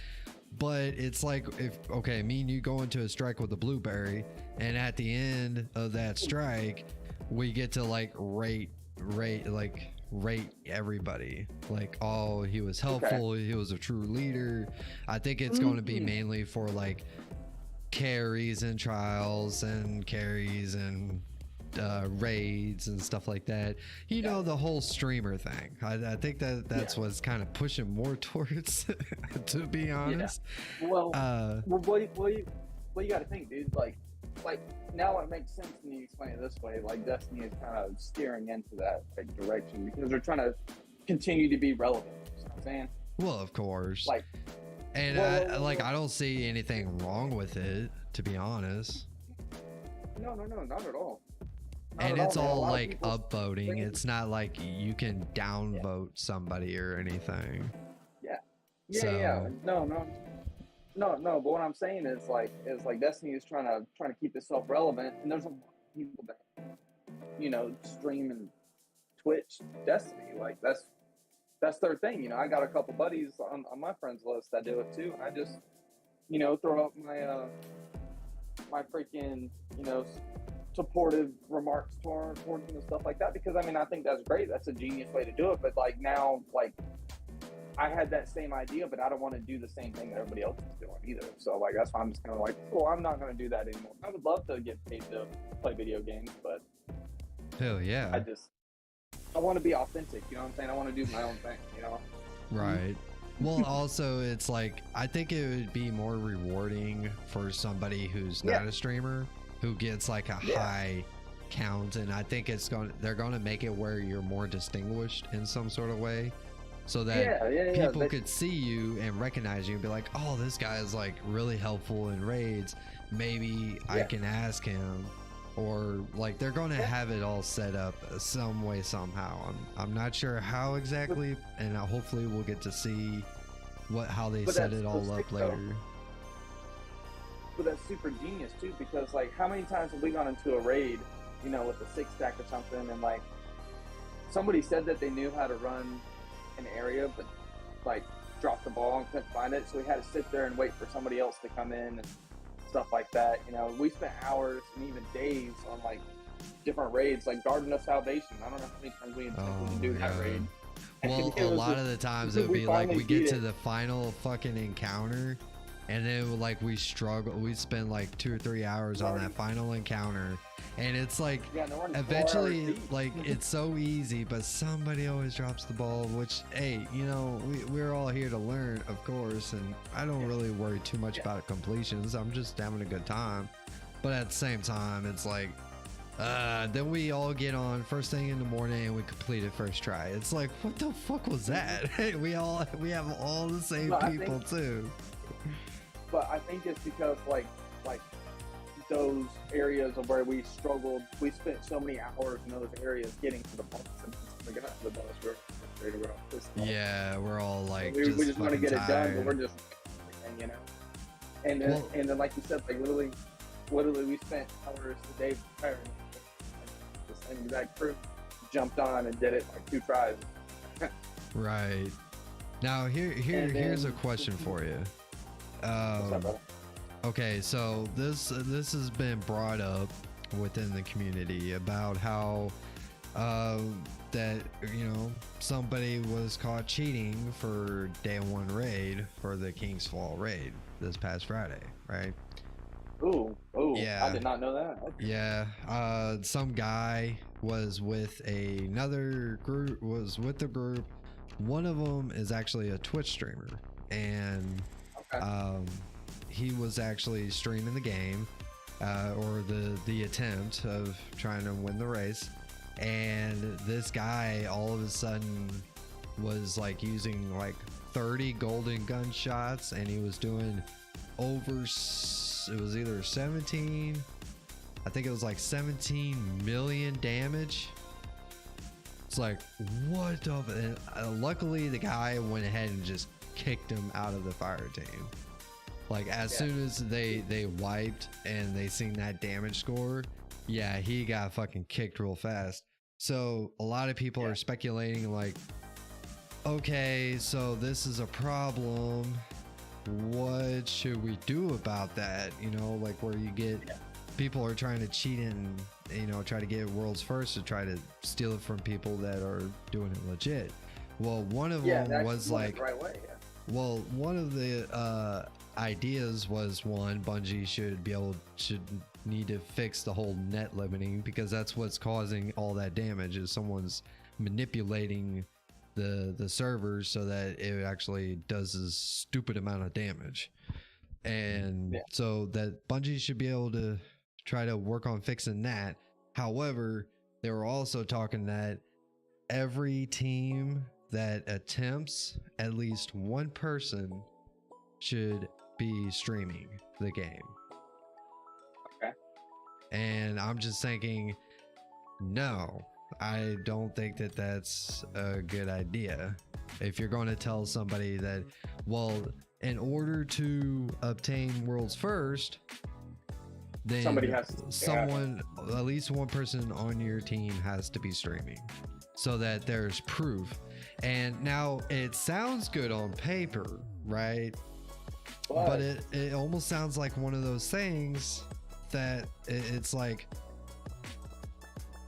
but it's like, if me and you go into a strike with a blueberry, and at the end of that strike we get to like rate everybody, like, oh, he was helpful, he was a true leader. I think it's going to be mainly for like carries and trials and carries and raids and stuff like that, you know, the whole streamer thing. I think that's what's kind of pushing more towards to be honest. Well, what you got to think, dude, like now it makes sense when you explain it this way. Like Destiny is kind of steering into that direction because they're trying to continue to be relevant, you know what I'm saying? Well, of course, like, and I don't see anything wrong with it, to be honest. No, not at all. And it's all like upvoting. It's not like you can downvote somebody or anything. Yeah. No. But what I'm saying is like Destiny is trying to keep itself relevant, and there's a lot of people that, you know, stream and Twitch Destiny. Like that's their thing. You know, I got a couple buddies on my friends list that do it too, and I just, you know, throw up my freaking, you know, supportive remarks towards them and stuff like that, because I mean, I think that's great. That's a genius way to do it. But like now, like I had that same idea, but I don't want to do the same thing that everybody else is doing either. So like that's why I'm just kind of like, oh, I'm not going to do that anymore. I would love to get paid to play video games, but hell yeah, I want to be authentic. You know what I'm saying? I want to do my own thing. You know? Right. Well, also it's like, I think it would be more rewarding for somebody who's not a streamer, who gets like a high count, and I think they're going to make it where you're more distinguished in some sort of way, so that people could see you and recognize you and be like, oh, this guy is like really helpful in raids, maybe I can ask him, or like they're going to have it all set up some way somehow. I'm not sure how exactly, and hopefully we'll get to see how they set it all up later. But that's super genius too, because like how many times have we gone into a raid, you know, with a 6-stack or something, and like somebody said that they knew how to run an area but like dropped the ball and couldn't find it, so we had to sit there and wait for somebody else to come in and stuff like that. You know, we spent hours and even days on like different raids, like Garden of Salvation. I don't know how many times we intended to do that raid. Well, a lot of the times it would be like we get to the final fucking encounter, and then like we struggle, we spend like 2 or 3 hours on that final encounter, and it's like eventually like it's so easy, but somebody always drops the ball, which, hey, you know, we're all here to learn, of course, and I don't really worry too much about completions. I'm just having a good time. But at the same time, it's like then we all get on first thing in the morning and we complete it first try. It's like, what the fuck was that? we have all the same people too. But I think it's because like those areas of where we struggled, we spent so many hours in those areas getting to the boss, and we got to the boss, we're ready to go. Yeah, we're all like, we just want to get tired. it done, but we're just, and you know. Well, and then like you said, like literally we spent hours the day prior, like, the same exact crew jumped on and did it like 2 tries. right. Now here's a question for you. What's up, brother? Okay, so this has been brought up within the community about how that somebody was caught cheating for day one raid for the King's Fall raid this past Friday, right? Ooh, Yeah. I did not know that. Okay. Yeah, some guy was with another group, was with the group. One of them is actually a Twitch streamer, and Okay. he was actually streaming the game, or the attempt of trying to win the race. And this guy all of a sudden was like using like 30 golden gunshots, and he was doing over, it was either 17, I think it was like 17 million damage. It's like, what the, and luckily the guy went ahead and just kicked him out of the fire team. Like as soon as they wiped and they seen that damage score, yeah, he got fucking kicked real fast. So a lot of people are speculating like, okay, so this is a problem. What should we do about that? Like where you get people are trying to cheat and try to get world's first to try to steal it from people that are doing it legit. Well, one of them was like, the right way, well, one of the ideas was Bungie should need to fix the whole net limiting, because that's what's causing all that damage, is someone's manipulating the servers so that it actually does a stupid amount of damage. And so that Bungie should be able to try to work on fixing that. However, they were also talking that every team that attempts, at least one person should be streaming the game. Okay. And I'm just thinking, no, I don't think that that's a good idea. If you're going to tell somebody that, well, in order to obtain world's first, then somebody has someone, at least one person on your team has to be streaming, so that there's proof. And now it sounds good on paper, right? But it almost sounds like one of those things that it's like,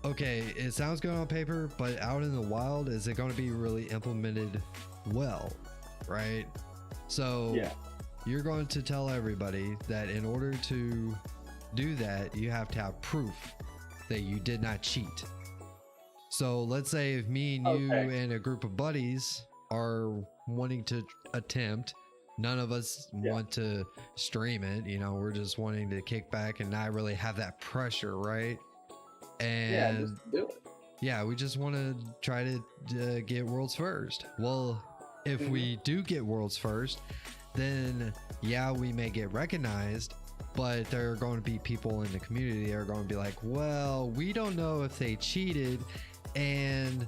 okay, it sounds good on paper, but out in the wild, is it going to be really implemented well, right? So you're going to tell everybody that in order to do that, you have to have proof that you did not cheat. So let's say if me and you and a group of buddies are wanting to attempt, none of us want to stream it, we're just wanting to kick back and not really have that pressure, right? And just do it. Yeah, we just want to try to get world's first. Well, if we do get world's first, then we may get recognized, but there are going to be people in the community that are going to be like, well, we don't know if they cheated and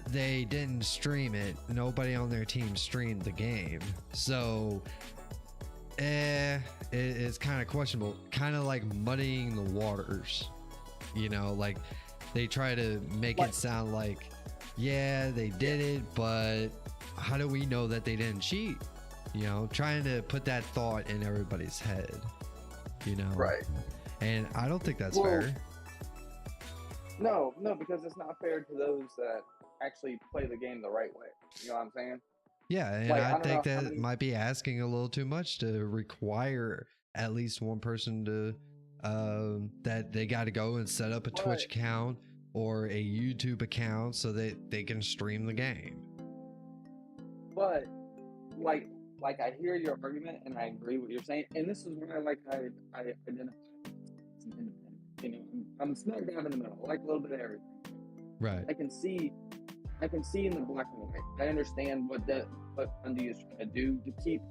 they didn't stream it. Nobody on their team streamed the game. So it's kind of questionable, kind of like muddying the waters, like they try to make it sound like, they did it, but how do we know that they didn't cheat? Trying to put that thought in everybody's head, Right. And I don't think that's fair. No, because it's not fair to those that actually play the game the right way. You know what I'm saying? Yeah, and Like, I think that might be asking a little too much to require at least one person to that they got to go and set up a Twitch account or a YouTube account so that they can stream the game. But like I hear your argument and I agree with what you're saying, and this is where I identify as an independent. I'm smack down in the middle. I like a little bit of everything. Right. I can see in the black and white. I understand what Bungie is trying to do to keep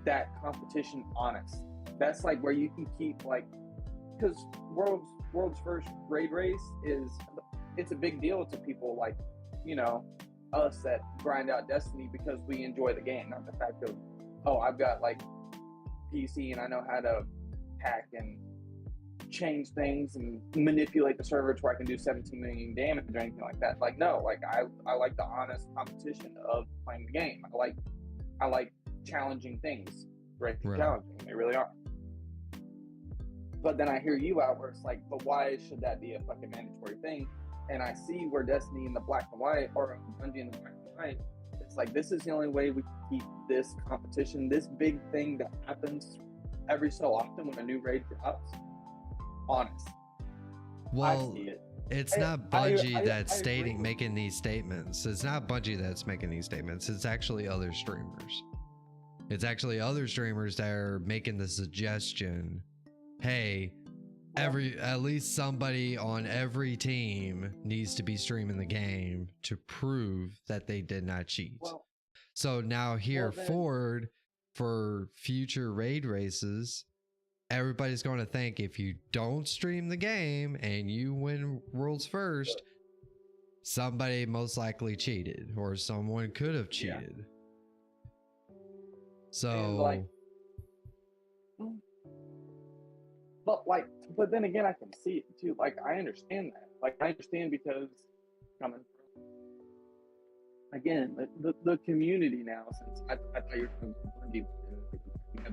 that competition honest. That's like where you can keep because world's first raid race it's a big deal to people like us that grind out Destiny because we enjoy the game, not the fact of I've got PC and I know how to hack and change things and manipulate the server to where I can do 17 million damage or anything like that. Like, no, like I like the honest competition of playing the game. I like challenging things. Right? Challenging, they really are. But then I hear you out where it's like, but why should that be a fucking mandatory thing? And I see where Destiny in the black and white, or Bungie in the black and white, it's like, this is the only way we can keep this competition, this big thing that happens every so often when a new raid drops, honest. Well, I see it. It's not Bungie that's making these statements. It's not Bungie that's making these statements. It's actually other streamers. It's actually other streamers that are making the suggestion, hey, at least somebody on every team needs to be streaming the game to prove that they did not cheat. So now forward for future raid races, everybody's going to think if you don't stream the game and you win worlds first, somebody most likely cheated or someone could have cheated. Yeah. So, but then again, I can see it too. Like, I understand that. Like, I understand because coming from, again, the community now, since I thought you were from Bungie,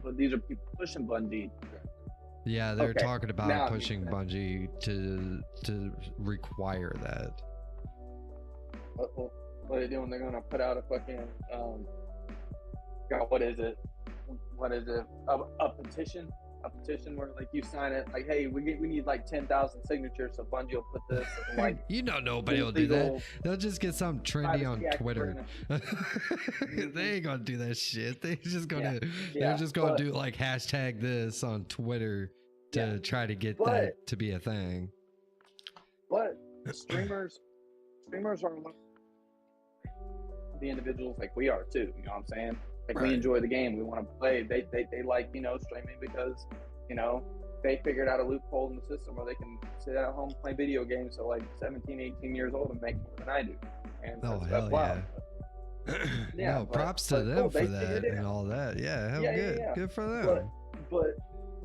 but these are people pushing Bungie. Yeah, they're talking about pushing Bungie to require that. What are they doing? They're going to put out a fucking, what is it? A petition? A petition where like you sign it, like, hey, we need like 10,000 signatures, so Bungie will put this. Like, nobody will do that. They'll just get something trendy on Twitter. They ain't gonna do that shit. They're just gonna do like hashtag this on Twitter to try to get that to be a thing. But streamers are the individuals like we are too. You know what I'm saying? Like, we enjoy the game. We want to play. They like, streaming because, they figured out a loophole in the system where they can sit at home and play video games. So like 17, 18 years old and make more than I do. And that's wild. Yeah. No, props to them for that and all that. Yeah, good. Yeah. Good for them.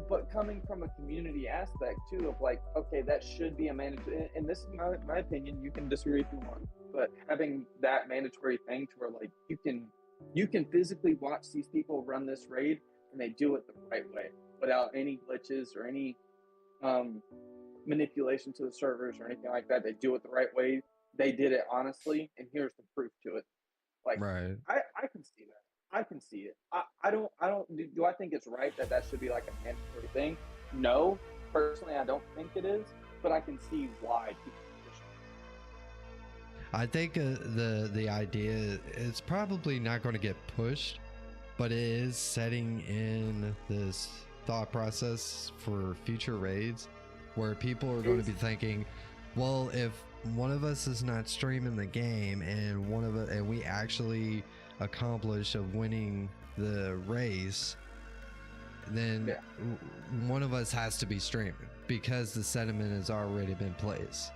But coming from a community aspect too, of like, okay, that should be a mandatory, and this is my opinion. You can disagree if you want, but having that mandatory thing to where like you can physically watch these people run this raid and they do it the right way without any glitches or any manipulation to the servers or anything like that. They do it the right way. They did it honestly, and here's the proof to it. Like, I can see that. I can see it. I don't do I think it's right that should be like a mandatory thing? No, personally, I don't think it is, but I can see why people. I think the idea is probably not going to get pushed, but it is setting in this thought process for future raids where people are going to be thinking, well, if one of us is not streaming the game and we actually accomplish of winning the race, then one of us has to be streaming because the sentiment has already been placed,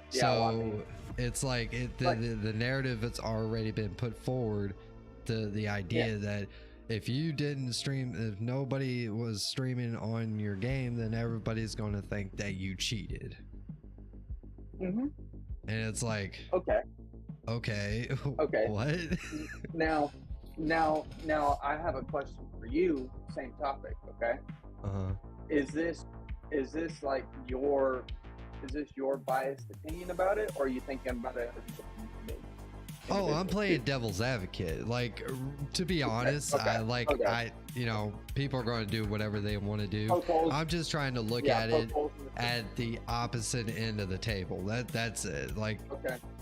So it's like the narrative that's already been put forward, the idea that if you didn't stream, if nobody was streaming on your game, then everybody's going to think that you cheated. And it's like, okay, what? now I have a question for you. Same topic, okay? Is this like your? Is this your biased opinion about it, or are you thinking about it as a Oh, I'm playing devil's advocate. Like, to be honest, people are going to do whatever they want to do. I'm just trying to look at it at the opposite end of the table. That's it. Like,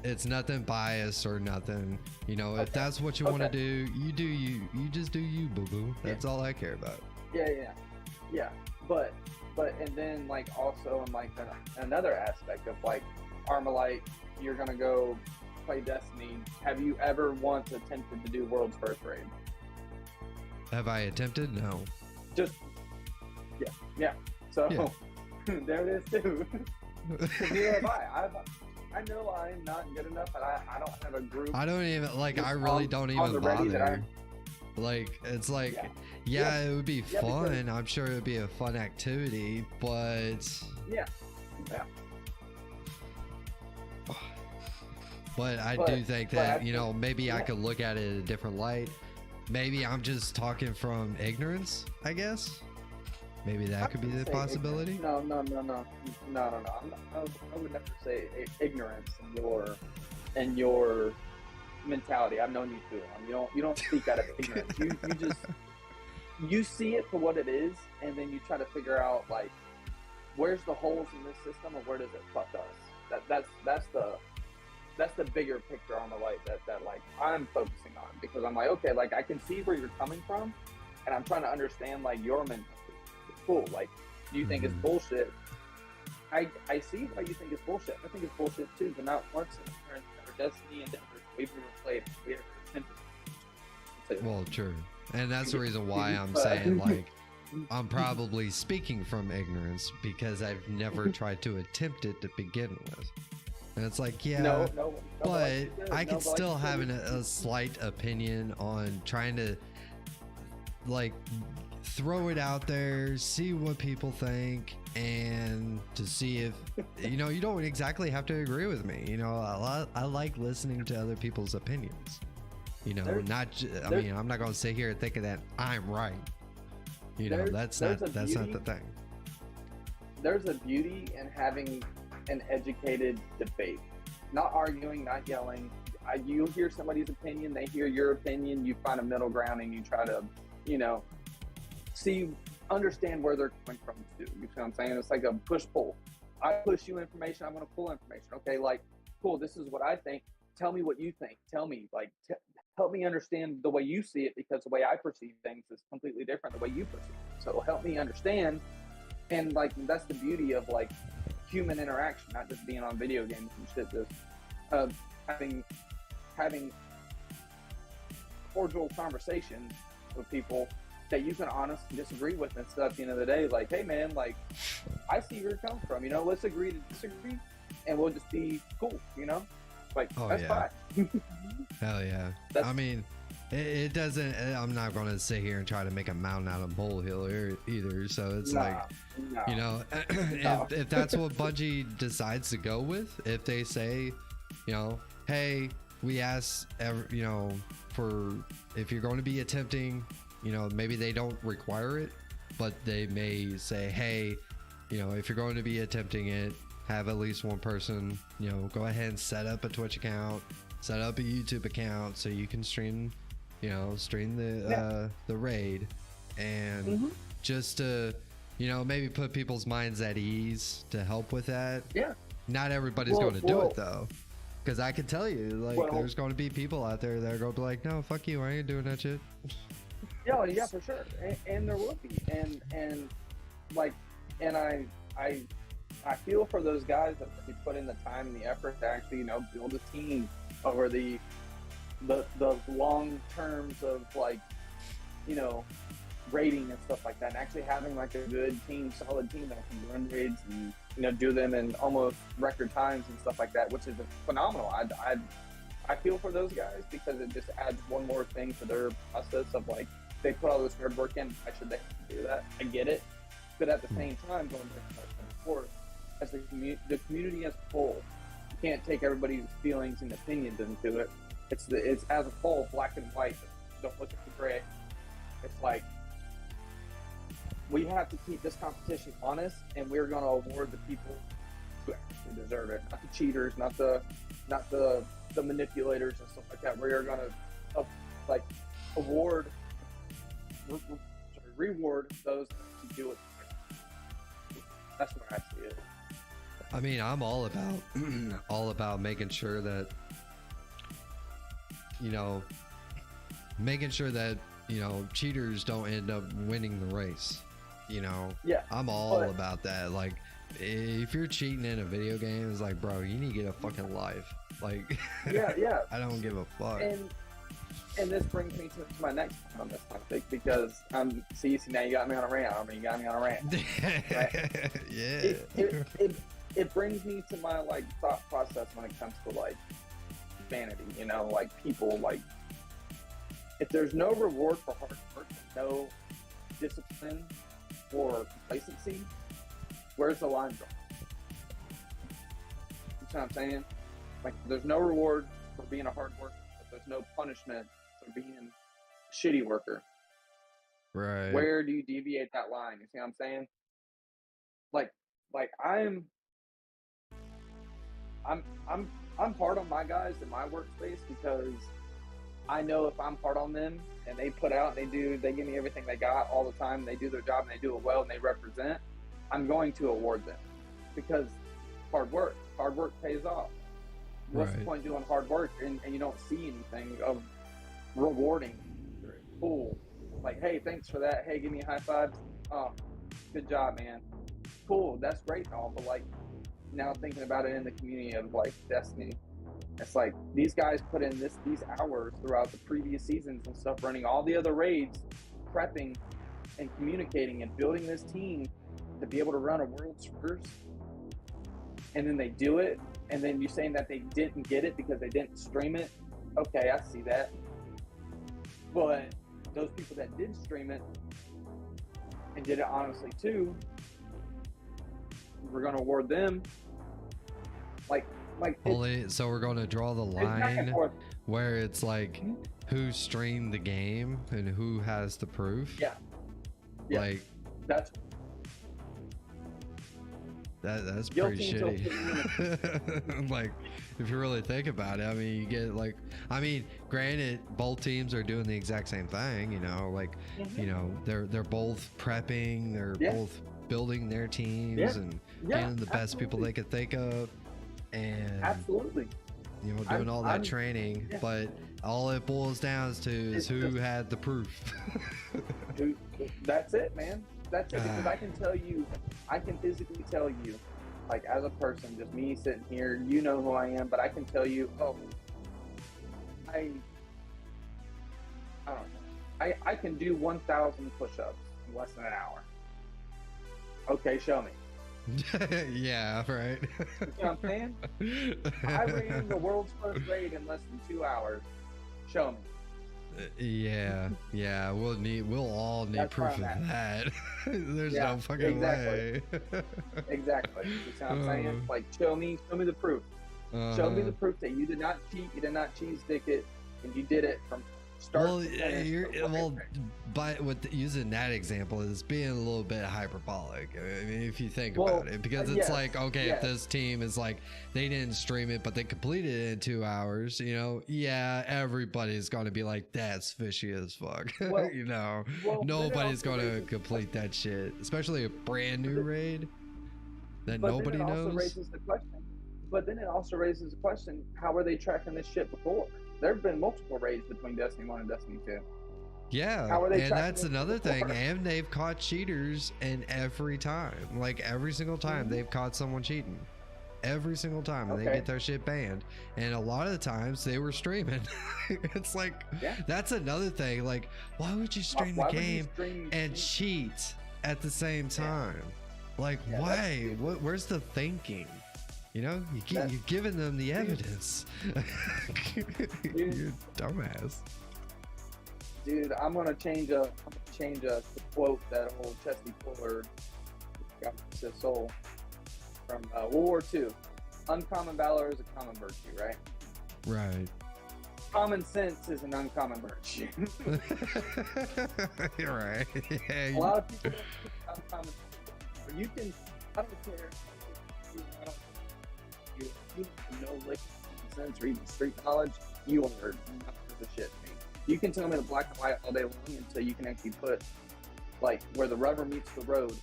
it's nothing biased or nothing. If that's what you want to do, you do you. You just do you, boo-boo. That's all I care about. Yeah. But and then like also in like another aspect of like Armalite, you're gonna go play Destiny. Have you ever once attempted to do world's first raid? Have I attempted? No. Just So there it is too. Neither have I. I know I'm not good enough, and I don't have a group. I don't even I really don't even bother. Like, it's like, Yeah. it would be Yeah, because- fun. I'm sure it would be a fun activity, but Yeah. I But- do think but that, I you know, think- maybe I yeah. could look at it in a different light. Maybe I'm just talking from ignorance, I guess. Maybe that could be the Say possibility. ignorance. No. I would never say ignorance in your mentality. I've known you too long. You don't speak out of ignorance. You just you see it for what it is, and then you try to figure out like where's the holes in this system, and where does it fuck us. That's the bigger picture on the light that like I'm focusing on, because I'm like, okay, like I can see where you're coming from, and I'm trying to understand like your mentality. Cool. Like, do you think it's bullshit? I see why you think it's bullshit. I think it's bullshit too, but not once in our Destiny and Denver we've never played. We ever attempted. Well, true. And that's the reason why I'm saying, like, I'm probably speaking from ignorance because I've never tried to attempt it to begin with. And it's like, yeah, No, but I could still have a slight opinion on trying to, like, throw it out there, see what people think, and to see if, you know, you don't exactly have to agree with me. You know, I like listening to other people's opinions. You know, I mean, I'm not going to sit here and think that I'm right. You know, that's not the thing. There's a beauty in having an educated debate, not arguing, not yelling. You hear somebody's opinion, they hear your opinion, you find a middle ground, and you try to, you know, understand where they're coming from too. You know what I'm saying? It's like a push-pull. I push you information, I'm going to pull information. Okay, like, cool, this is what I think. Tell me what you think. Tell me, like, help me understand the way you see it, because the way I perceive things is completely different the way you perceive it. So help me understand. And, like, that's the beauty of, like, human interaction, not just being on video games and shit. Just having cordial conversations with people that you can honestly disagree with and stuff. At the end of the day, like, hey man, like, I see where you're coming from, you know, let's agree to disagree and we'll just be cool, you know, like, that's fine. Hell yeah. I mean, it doesn't, I'm not going to sit here and try to make a mountain out of a molehill either. So it's you know, if that's what Bungie decides to go with, if they say, you know, hey, we ask, you know, for if you're going to be attempting, you know, maybe they don't require it, but they may say, hey, you know, if you're going to be attempting it, have at least one person, you know, go ahead and set up a Twitch account, set up a YouTube account so you can stream, you know, the raid, and just to, you know, maybe put people's minds at ease to help with that. Yeah. Not everybody's going to do it though. Because I can tell you, like, there's going to be people out there that are going to be like, no, fuck you, I ain't doing that shit. Yeah, for sure, and there will be, and like, and I feel for those guys that they put in the time and the effort to actually, you know, build a team over the long terms of, like, you know, rating and stuff like that, and actually having like a good team, solid team that can run raids and, you know, do them in almost record times and stuff like that, which is phenomenal. I feel for those guys because it just adds one more thing to their process of, like, they put all this hard work in. Why should they do that? I get it, but at the same time, going back to before, as the community as a whole, you can't take everybody's feelings and opinions into it. It's as a whole, black and white. Don't look at the gray. It's like, we have to keep this competition honest, and we're going to award the people who actually deserve it, not the cheaters, not the manipulators and stuff like that. We are going to reward those who do it. That's what I see it. I mean, I'm all about making sure that, you know, cheaters don't end up winning the race. You know, I'm all about that. Like, if you're cheating in a video game, it's like, bro, you need to get a fucking life. Like, I don't give a fuck. And this brings me to my next point on this topic, because see, now you got me on a rant. You got me on a rant. Right? Yeah. It brings me to my, like, thought process when it comes to, like, vanity. You know, like, people, like, if there's no reward for hard work, no discipline or complacency, where's the line drawn? You know what I'm saying? Like, there's no reward for being a hard worker, but there's no punishment for being a shitty worker. Right. Where do you deviate that line? You see what I'm saying? Like I'm hard on my guys in my workspace because I know if I'm hard on them and they put out and they give me everything they got all the time, and they do their job and they do it well and they represent, I'm going to award them because hard work pays off. What's the point doing hard work and you don't see anything of rewarding? Cool. Like, hey, thanks for that. Hey, give me a high five. Oh, good job, man. Cool, that's great and all, but like now thinking about it in the community of like Destiny, it's like these guys put in these hours throughout the previous seasons and stuff, running all the other raids, prepping and communicating and building this team to be able to run a world's first, and then they do it, and then you're saying that they didn't get it because they didn't stream it. Okay, I see that, but those people that did stream it and did it honestly too, we're going to award them like only. So we're going to draw the line where it's like who streamed the game and who has the proof. Yeah. Like that's pretty shitty. Like, if you really think about it, I mean, you get like, I mean, granted, both teams are doing the exact same thing, you know, like, you know, they're both prepping, they're both building their teams and getting the best people they could think of, and you know, doing all that training, but all it boils down to is who had the proof. That's it, man. That's it, because I can tell you, I can physically tell you, like, as a person, just me sitting here, you know who I am, but I can tell you, I don't know. I can do 1,000 push-ups in less than an hour. Okay, show me. Yeah, right. You know what I'm saying? I ran the world's first raid in less than 2 hours. Show me. Yeah, we'll all need proof of that. There's no fucking way. Exactly. You know what I'm saying? Like, show me the proof. Show me the proof that you did not cheat, you did not cheese stick it, and you did it from start to finish. Using that example is being a little bit hyperbolic. I mean, if you think about it, because it's like, okay, if this team is like, they didn't stream it, but they completed it in 2 hours, you know, everybody's going to be like, that's fishy as fuck. You know, nobody's going to complete that shit, especially a brand new raid that nobody knows. But then it also raises the question, how were they tracking this shit before? There have been multiple raids between Destiny 1 and Destiny 2. Yeah, and that's another thing. And they've caught cheaters, and every time, like every single time, they've caught someone cheating. Every single time, and they get their shit banned. And a lot of the times, they were streaming. It's like, that's another thing. Like, why would you stream the game and cheat at the same time? Like, why? Where's the thinking? You know, you're giving them the evidence. You dumbass. Dude, I'm gonna change a quote that old Chesty Puller got to his soul from World War II. Uncommon valor is a common virtue, right? Right. Common sense is an uncommon virtue. You're right. Yeah, a lot of people don't think uncommon sense. You can, I don't care. You have no lick sense or even street knowledge, you are not the shit to me. You can tell me the black and white all day long until you can actually put, like, where the rubber meets the road,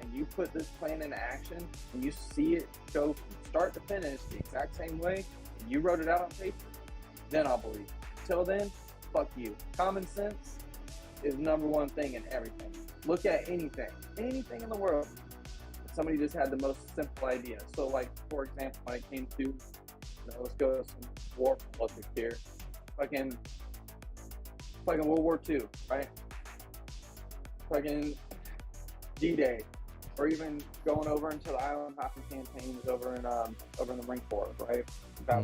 and you put this plan into action, and you see it go from start to finish the exact same way, and you wrote it out on paper, then I'll believe it. Till then, fuck you. Common sense is number one thing in everything. Look at anything in the world. Somebody just had the most simple idea. So, like, for example, when it came to, let's go to some war politics here. Fucking World War II, right? Fucking D-Day, or even going over into the island hopping campaigns over in the Marine Corps, right? A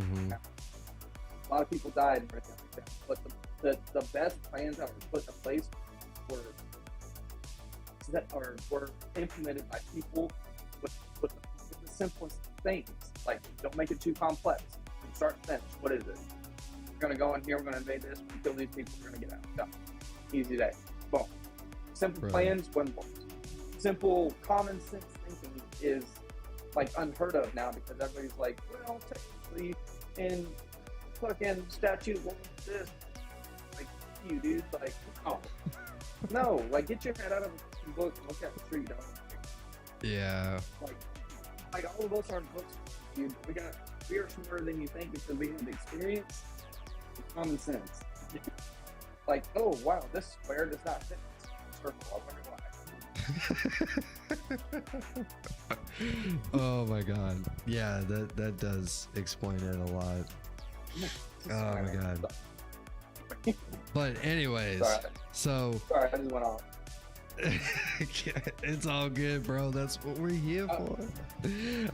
lot of people died and everything like that. But the best plans that were put in place were were implemented by people with the simplest things. Like, don't make it too complex. From start to finish, what is it? We're gonna go in here. We're gonna invade this. We're gonna kill these people. We're gonna get out. Done. Easy day. Boom. Simple plans win wars. Simple common sense thinking is like unheard of now because everybody's like, well, technically, in fucking statute law, this, like, you dude, like, oh, no, like, get your head out of the book and look at the tree, dog. Yeah. Like all of us aren't books, dude. We are smarter than you think because we have experience and common sense. Like, oh wow, this square does not fit this circle. I wonder why. Oh my god. Yeah, that does explain it a lot. Oh my god. But anyways, so sorry, I just went off. it's all good, bro. That's what we're here for.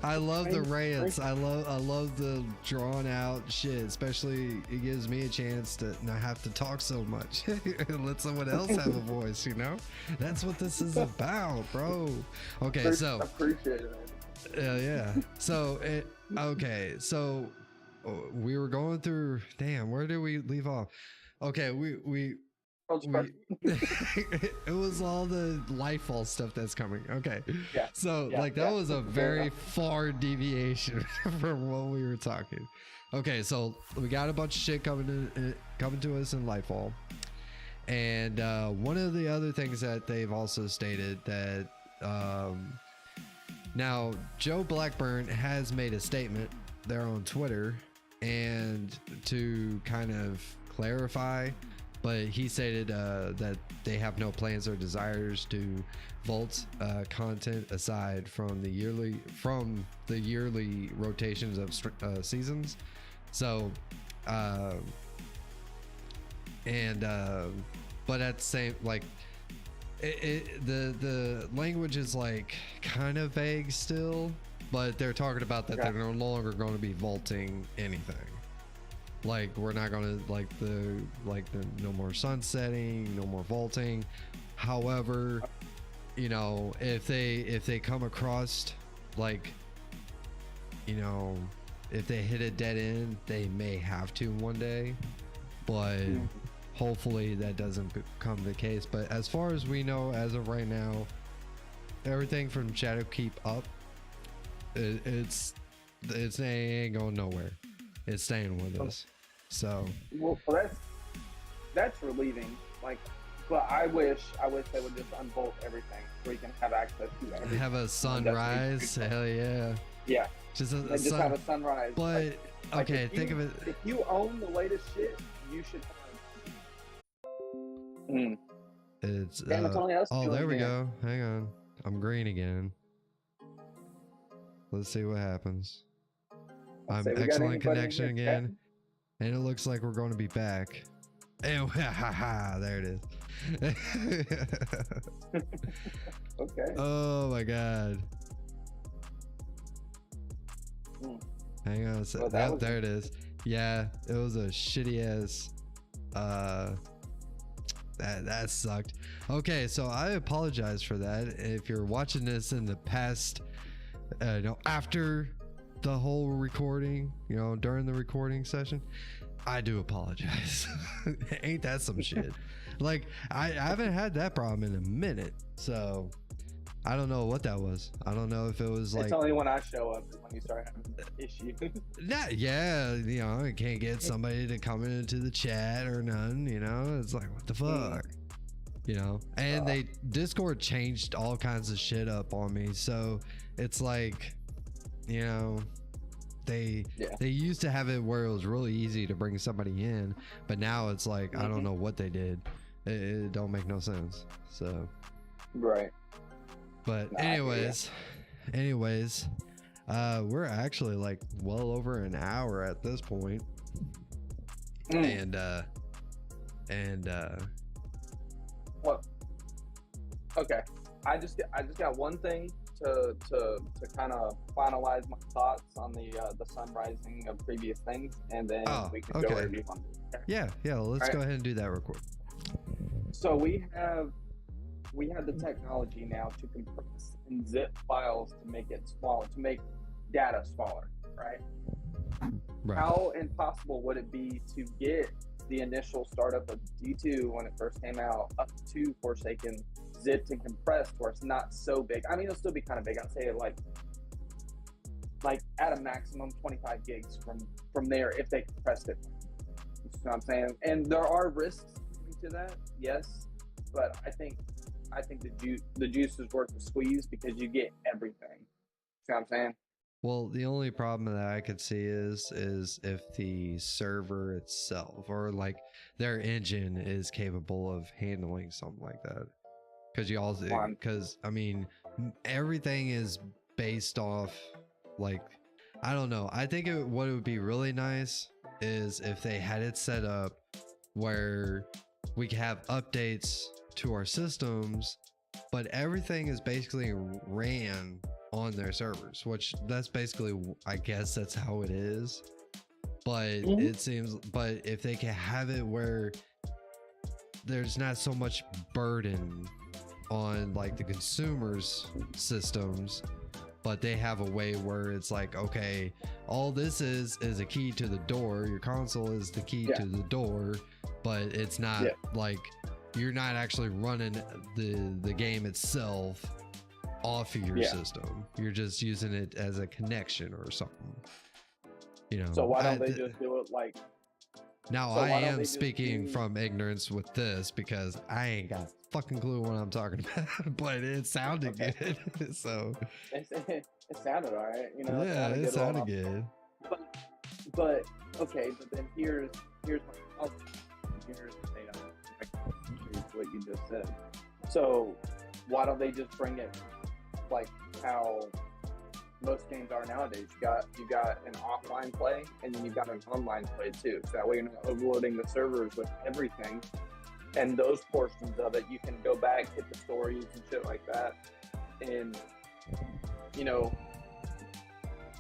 I love the rants. I love the drawn out shit. Especially it gives me a chance to not have to talk so much and let someone else have a voice. You know, that's what this is about, bro. Okay, so appreciate it. yeah. So okay, so we were going through. Damn, where did we leave off? Okay, we it was all the Lightfall stuff that's coming. Okay. Yeah. So that was a very far deviation from what we were talking. Okay, so we got a bunch of shit coming to us in Lightfall. And one of the other things that they've also stated that now Joe Blackburn has made a statement there on Twitter and to kind of clarify, but he stated that they have no plans or desires to vault content aside from the yearly rotations of seasons. So, but at the same, like, the language is like kind of vague still, but they're talking about that they're no longer going to be vaulting anything. Like, we're not gonna like the no more sunsetting, no more vaulting. However, you know, if they come across, like, you know, if they hit a dead end, they may have to one day, but hopefully that doesn't become the case. But as far as we know, as of right now, everything from Shadowkeep up, it ain't going nowhere. It's staying with us. So well, that's relieving. Like, but I wish they would just unbolt everything so we can have access to everything. Have a sunrise. Hell yeah. Yeah. Just have a sunrise. But like, okay, think of it. If you own the latest shit, you should. It's Damn, it's only us there we go. Hang on, I'm green again. Let's see what happens. I'm excellent connection again, and it looks like we're going to be back. And there it is. Okay. Oh my god. Hang on a sec. Well, there it is. Yeah, it was a shitty ass. That sucked. Okay, so I apologize for that. If you're watching this in the past, after the whole recording, during the recording session, I do apologize. Ain't that some shit? Like, I haven't had that problem in a minute, so I don't know what that was. I don't know if it was like, it's only when I show up is when you start having issues. I can't get somebody to come into the chat or none. It's like, what the fuck, and Discord changed all kinds of shit up on me, so it's like, they used to have it where it was really easy to bring somebody in, but now it's like, I don't know what they did. It don't make no sense. So right. But anyways, we're actually like well over an hour at this point. And what? Okay, I just got one thing to kind of finalize my thoughts on the sun rising of previous things, and then we can go okay. wherever you want to. Okay. Yeah, let's go ahead and do that real quick. So we have the technology now to compress and zip files to make it smaller, to make data smaller, right? How impossible would it be to get the initial startup of D2 when it first came out up to Forsaken zipped and compressed where it's not so big? I mean, it'll still be kind of big. I'd say like at a maximum 25 gigs from there if they compressed it. You know what I'm saying? And there are risks to that, yes, but I think the juice is worth the squeeze because you get everything. You know what I'm saying? Well, the only problem that I could see is if the server itself or like their engine is capable of handling something like that. Because I mean, everything is based off like, I don't know. I think what would be really nice is if they had it set up where we could have updates to our systems, but everything is basically ran on their servers, which that's basically, I guess that's how it is. But it seems, but if they can have it where there's not so much burden on like the consumers' systems, but they have a way where it's like, okay, all this is a key to the door. Your console is the key to the door, but it's not like you're not actually running the game itself off of your system. You're just using it as a connection or something. You know. So why don't they just do it like? Now I am speaking from ignorance with this because I ain't got a fucking clue what I'm talking about, but it sounded good. So it sounded all right, you know. Yeah, it sounded good. But okay, but then here's my here's what you just said. So why don't they just bring it like how most games are nowadays? You got an offline play and then you've got an online play too. So that way you're not overloading the servers with everything. And those portions of it, you can go back, hit the stories and shit like that. And you know,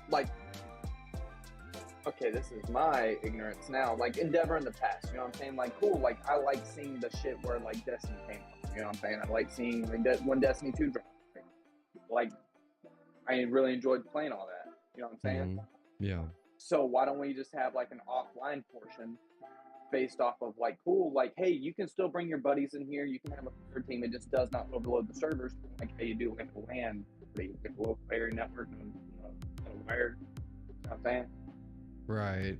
like, okay, this is my ignorance now. Like Endeavor in the past, you know what I'm saying? Like, cool. Like I like seeing the shit where like Destiny came out. You know what I'm saying? I like seeing like when Destiny 2 dropped. Like, I really enjoyed playing all that. You know what I'm saying? Yeah. So why don't we just have like an offline portion based off of like, cool, like, hey, you can still bring your buddies in here. You can have a third team. It just does not overload the servers. Like, hey, you do like a LAN, like a local area network and a wired. You know what I'm saying? Right.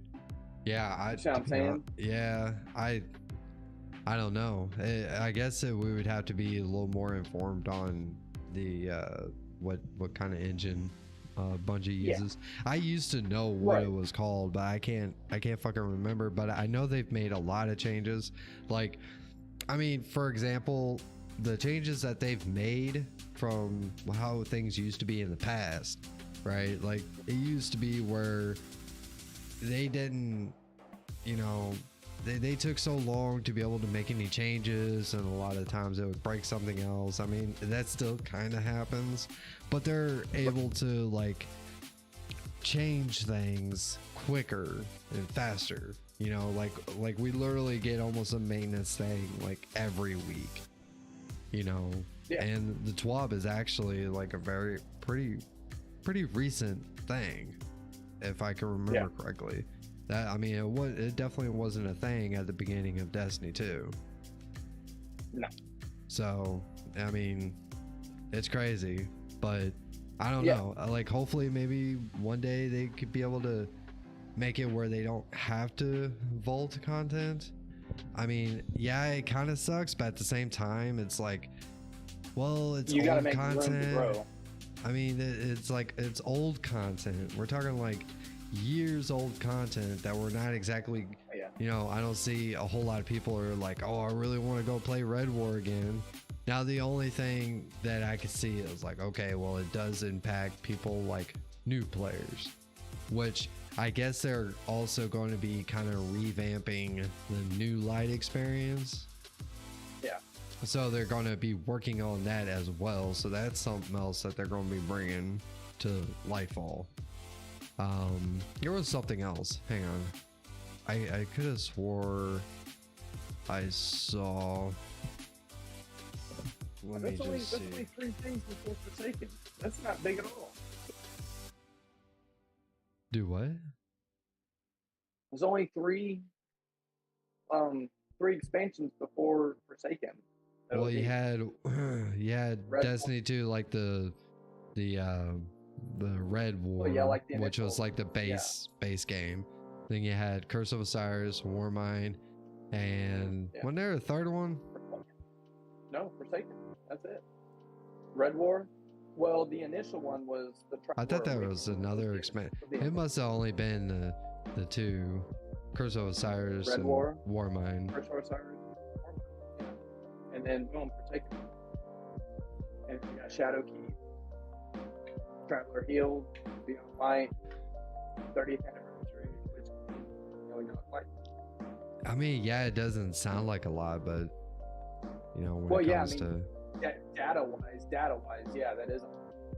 Yeah. You know what I'm saying? Yeah. I don't know. I guess we would have to be a little more informed on the what kind of engine Bungie uses. I used to know what it was called, but I can't fucking remember. But I know they've made a lot of changes. Like, I mean, for example, the changes that they've made from how things used to be in the past, right? Like, it used to be where they didn't, you know, they took so long to be able to make any changes, and a lot of times it would break something else. I mean, that still kind of happens, but they're able to like change things quicker and faster, you know, like we literally get almost a maintenance thing like every week, you know. And the TWAB is actually like a very pretty recent thing, if I can remember correctly. That, I mean, it definitely wasn't a thing at the beginning of Destiny 2. No. So, I mean, it's crazy, but I don't know. Like, hopefully maybe one day they could be able to make it where they don't have to vault content. I mean, yeah, it kind of sucks, but at the same time, it's like, well, it's you gotta old make content. room to grow. I mean, it's like, it's old content. We're talking like years old content that we're not exactly, you know, I don't see a whole lot of people are like, oh, I really want to go play Red War again. Now, the only thing that I could see is like, okay, well, it does impact people like new players, which I guess they're also going to be kind of revamping the new light experience. So they're going to be working on that as well. So that's something else that they're going to be bringing to Lightfall. There was something else. Hang on. I could have swore I saw. Let me just see. That's only 3 things before Forsaken. That's not big at all. Do what? There's only 3 expansions before Forsaken. Well, you had Red Destiny 2, like the Red War, like the which was initial- like the base game. Then you had Curse of Osiris, Warmind, and wasn't there a third one? No, Forsaken. That's it. Red War. Well, the initial one was the. I thought that was another expansion. It must have only been the 2, Curse of Osiris Red and War. Warmind. Curse of Osiris. Yeah. And then boom, Forsaken. And you got Shadow Key, Traveler Healed, Beyond Light, 30th anniversary, which really not like. I mean, yeah, it doesn't sound like a lot, but you know, when Well, it yeah, comes I mean, data wise, yeah, that is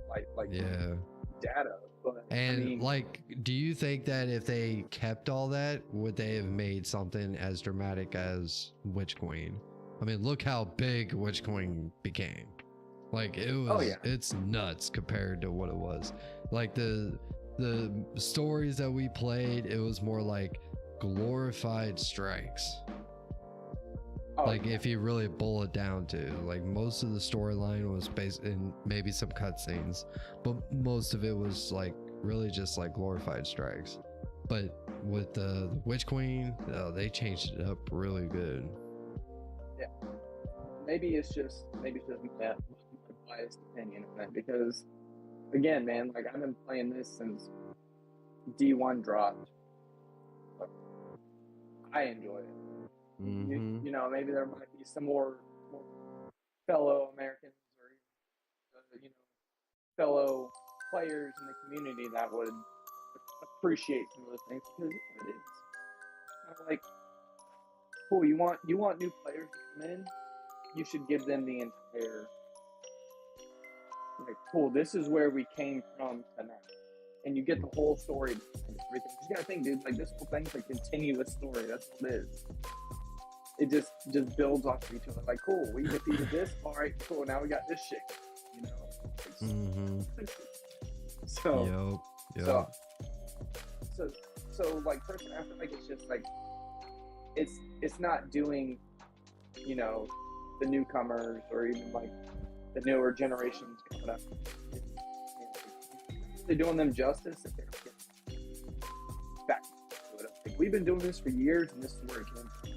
like yeah. data. But And I mean, like, do you think that if they kept all that, would they have made something as dramatic as Witch Queen? I mean, look how big Witch Queen became. Like it was, it's nuts compared to what it was. Like the stories that we played, it was more like glorified strikes. Like if you really boil it down to, like most of the storyline was based in maybe some cutscenes, but most of it was like really just like glorified strikes. But with the Witch Queen, they changed it up really good. Yeah, maybe it's just that biased opinion on it, because again, man, like I've been playing this since D1 dropped. I enjoy it. Mm-hmm. You know, maybe there might be some more fellow Americans or fellow players in the community that would appreciate some of those things, because it is kind of like cool. You want new players to come in, you should give them the entire cool. This is where we came from tonight, and you get the whole story. Everything. You gotta think, dude. Like this whole thing's a continuous story. That's what it is. It just builds off of each other. Like, cool, we defeated this. All right, cool. Now we got this shit. You know. Mm-hmm. So. Yep. So like personally, I feel like it's just like it's not doing, you know, the newcomers or even like the newer generations coming up. They're doing them justice if they don't get back to it. Like, we've been doing this for years, and this is where it came from.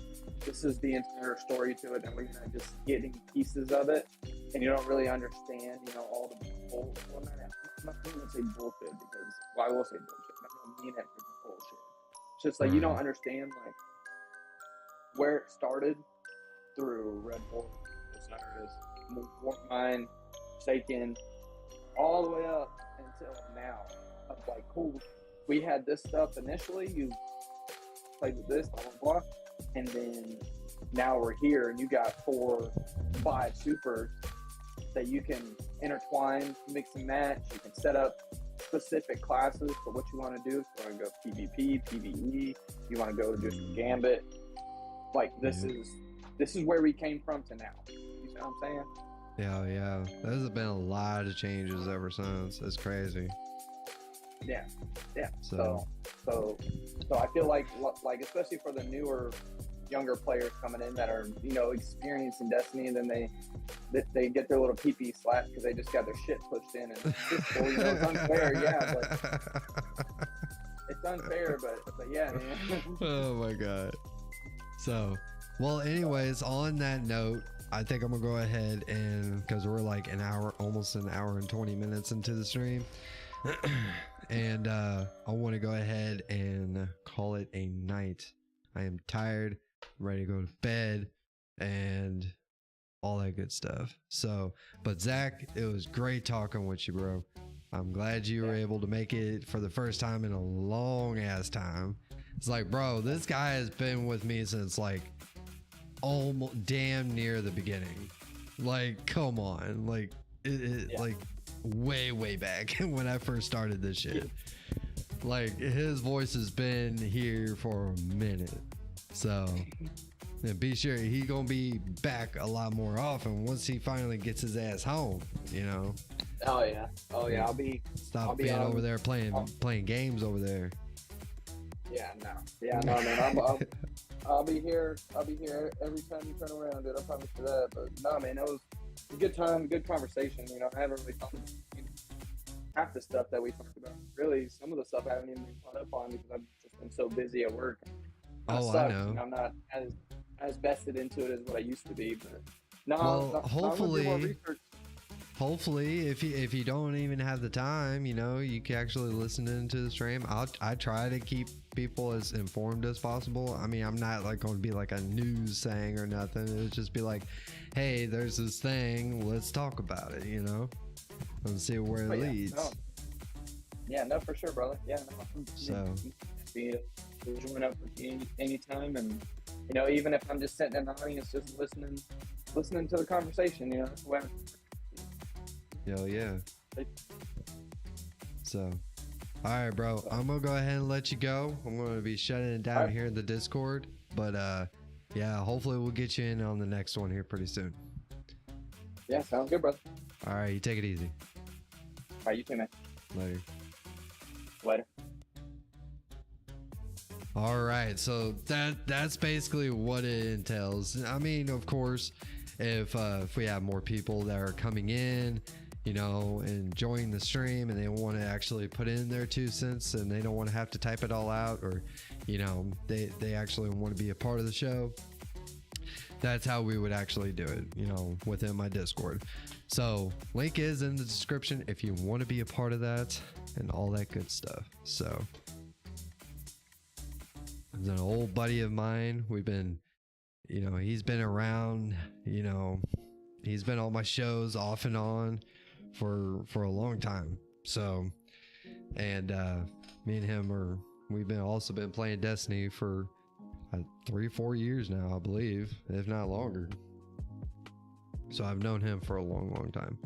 This is the entire story to it, and we're kind of just getting pieces of it, and you don't really understand, you know, all the bullshit. Well, I'm not going to say bullshit, because, well, I will say bullshit. I don't mean it for bullshit. It's just like you don't understand like where it started through Red Bull, Osiris, Warmind, Forsaken, all the way up until now. Of like, cool, we had this stuff initially. You played with this, blah blah blah. And then now we're here, and you got 4, 5 supers that you can intertwine, mix and match. You can set up specific classes for what you want to do. If you want to go PvP, PvE, you want to go just Gambit. Like this is where we came from to now. You see what I'm saying? Yeah. There's been a lot of changes ever since. It's crazy. Yeah. So I feel like especially for the newer, younger players coming in that are, you know, experienced in Destiny, and then they get their little pee slapped because they just got their shit pushed in, and it's cool, you know, it's unfair, yeah, but it's unfair, but yeah, man. Oh my god. So, well, anyways, on that note, I think I'm gonna go ahead and, because we're like almost an hour and 20 minutes into the stream. And I want to go ahead and call it a night. I am tired, ready to go to bed, and all that good stuff. So, but Zach, it was great talking with you, bro. I'm glad you were able to make it for the first time in a long ass time. It's like, bro, this guy has been with me since like almost damn near the beginning. Like, come on, like like way back when I first started this shit. Like, his voice has been here for a minute, so and be sure he gonna be back a lot more often once he finally gets his ass home. You know. Oh yeah. I'll be being over there playing games over there. Yeah, no, man. I'll be here. I'll be here every time you turn around, dude. I promise you that. But no, man, it was a good time, good conversation. You know, I haven't really talked half the stuff that we talked about. Really, some of the stuff I haven't even been caught up on because I've just been so busy at work. I know. You know, I'm not as vested into it as what I used to be. But no, well, hopefully. Hopefully, if you don't even have the time, you know, you can actually listen into the stream. I try to keep people as informed as possible. I mean, I'm not like going to be like a news thing or nothing. It'll just be like, hey, there's this thing, let's talk about it, you know, and see where it leads. No, for sure, brother. Yeah, no. So join up with me anytime, and you know, even if I'm just sitting in the audience, just listening to the conversation, you know, that's the way. Hell yeah. So, all right, bro. I'm gonna go ahead and let you go. I'm gonna be shutting it down here in the Discord. But yeah, hopefully we'll get you in on the next one here pretty soon. Yeah, sounds good, brother. All right, you take it easy. All right, you too, man. Later. All right, so that's basically what it entails. I mean, of course, if we have more people that are coming in, you know, enjoying the stream, and they want to actually put in their 2 cents, and they don't want to have to type it all out, or, you know, they actually want to be a part of the show, that's how we would actually do it, you know, within my Discord. So link is in the description if you want to be a part of that and all that good stuff. So there's an old buddy of mine. We've been, you know, he's been around, you know, he's been on my shows off and on for a long time. So, and me and him we've also been playing Destiny for 3-4 years now, I believe, if not longer. So I've known him for a long time.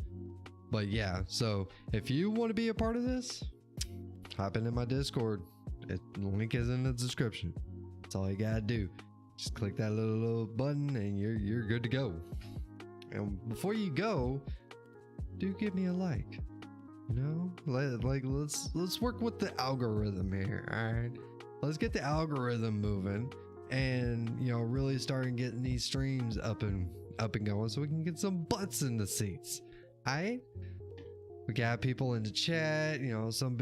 But yeah, so if you want to be a part of this, hop into my Discord. The link is in the description. That's all you gotta do. Just click that little button and you're good to go. And before you go, do give me a like. You know, let's work with the algorithm here. All right, let's get the algorithm moving, and you know, really starting getting these streams up and going, so we can get some butts in the seats. All right. We got people in the chat. You know, some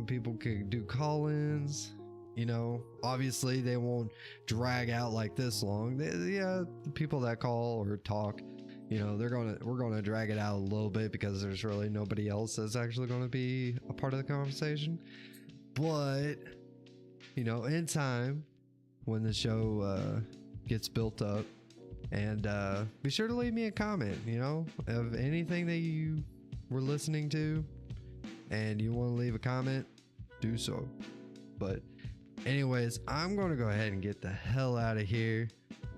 people can do call-ins. You know, obviously they won't drag out like this long. The people that call or talk, you know, we're gonna drag it out a little bit because there's really nobody else that's actually going to be a part of the conversation. But you know, in time, when the show gets built up, and be sure to leave me a comment, you know, of anything that you were listening to and you want to leave a comment, do so. But anyways, I'm going to go ahead and get the hell out of here.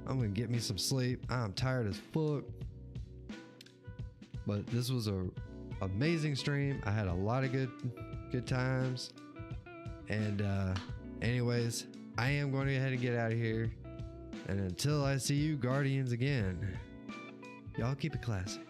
I'm going to get me some sleep. I'm tired as fuck. But this was a amazing stream. I had a lot of good times. And anyways, I am going to go ahead and get out of here. And until I see you Guardians again, y'all keep it classy.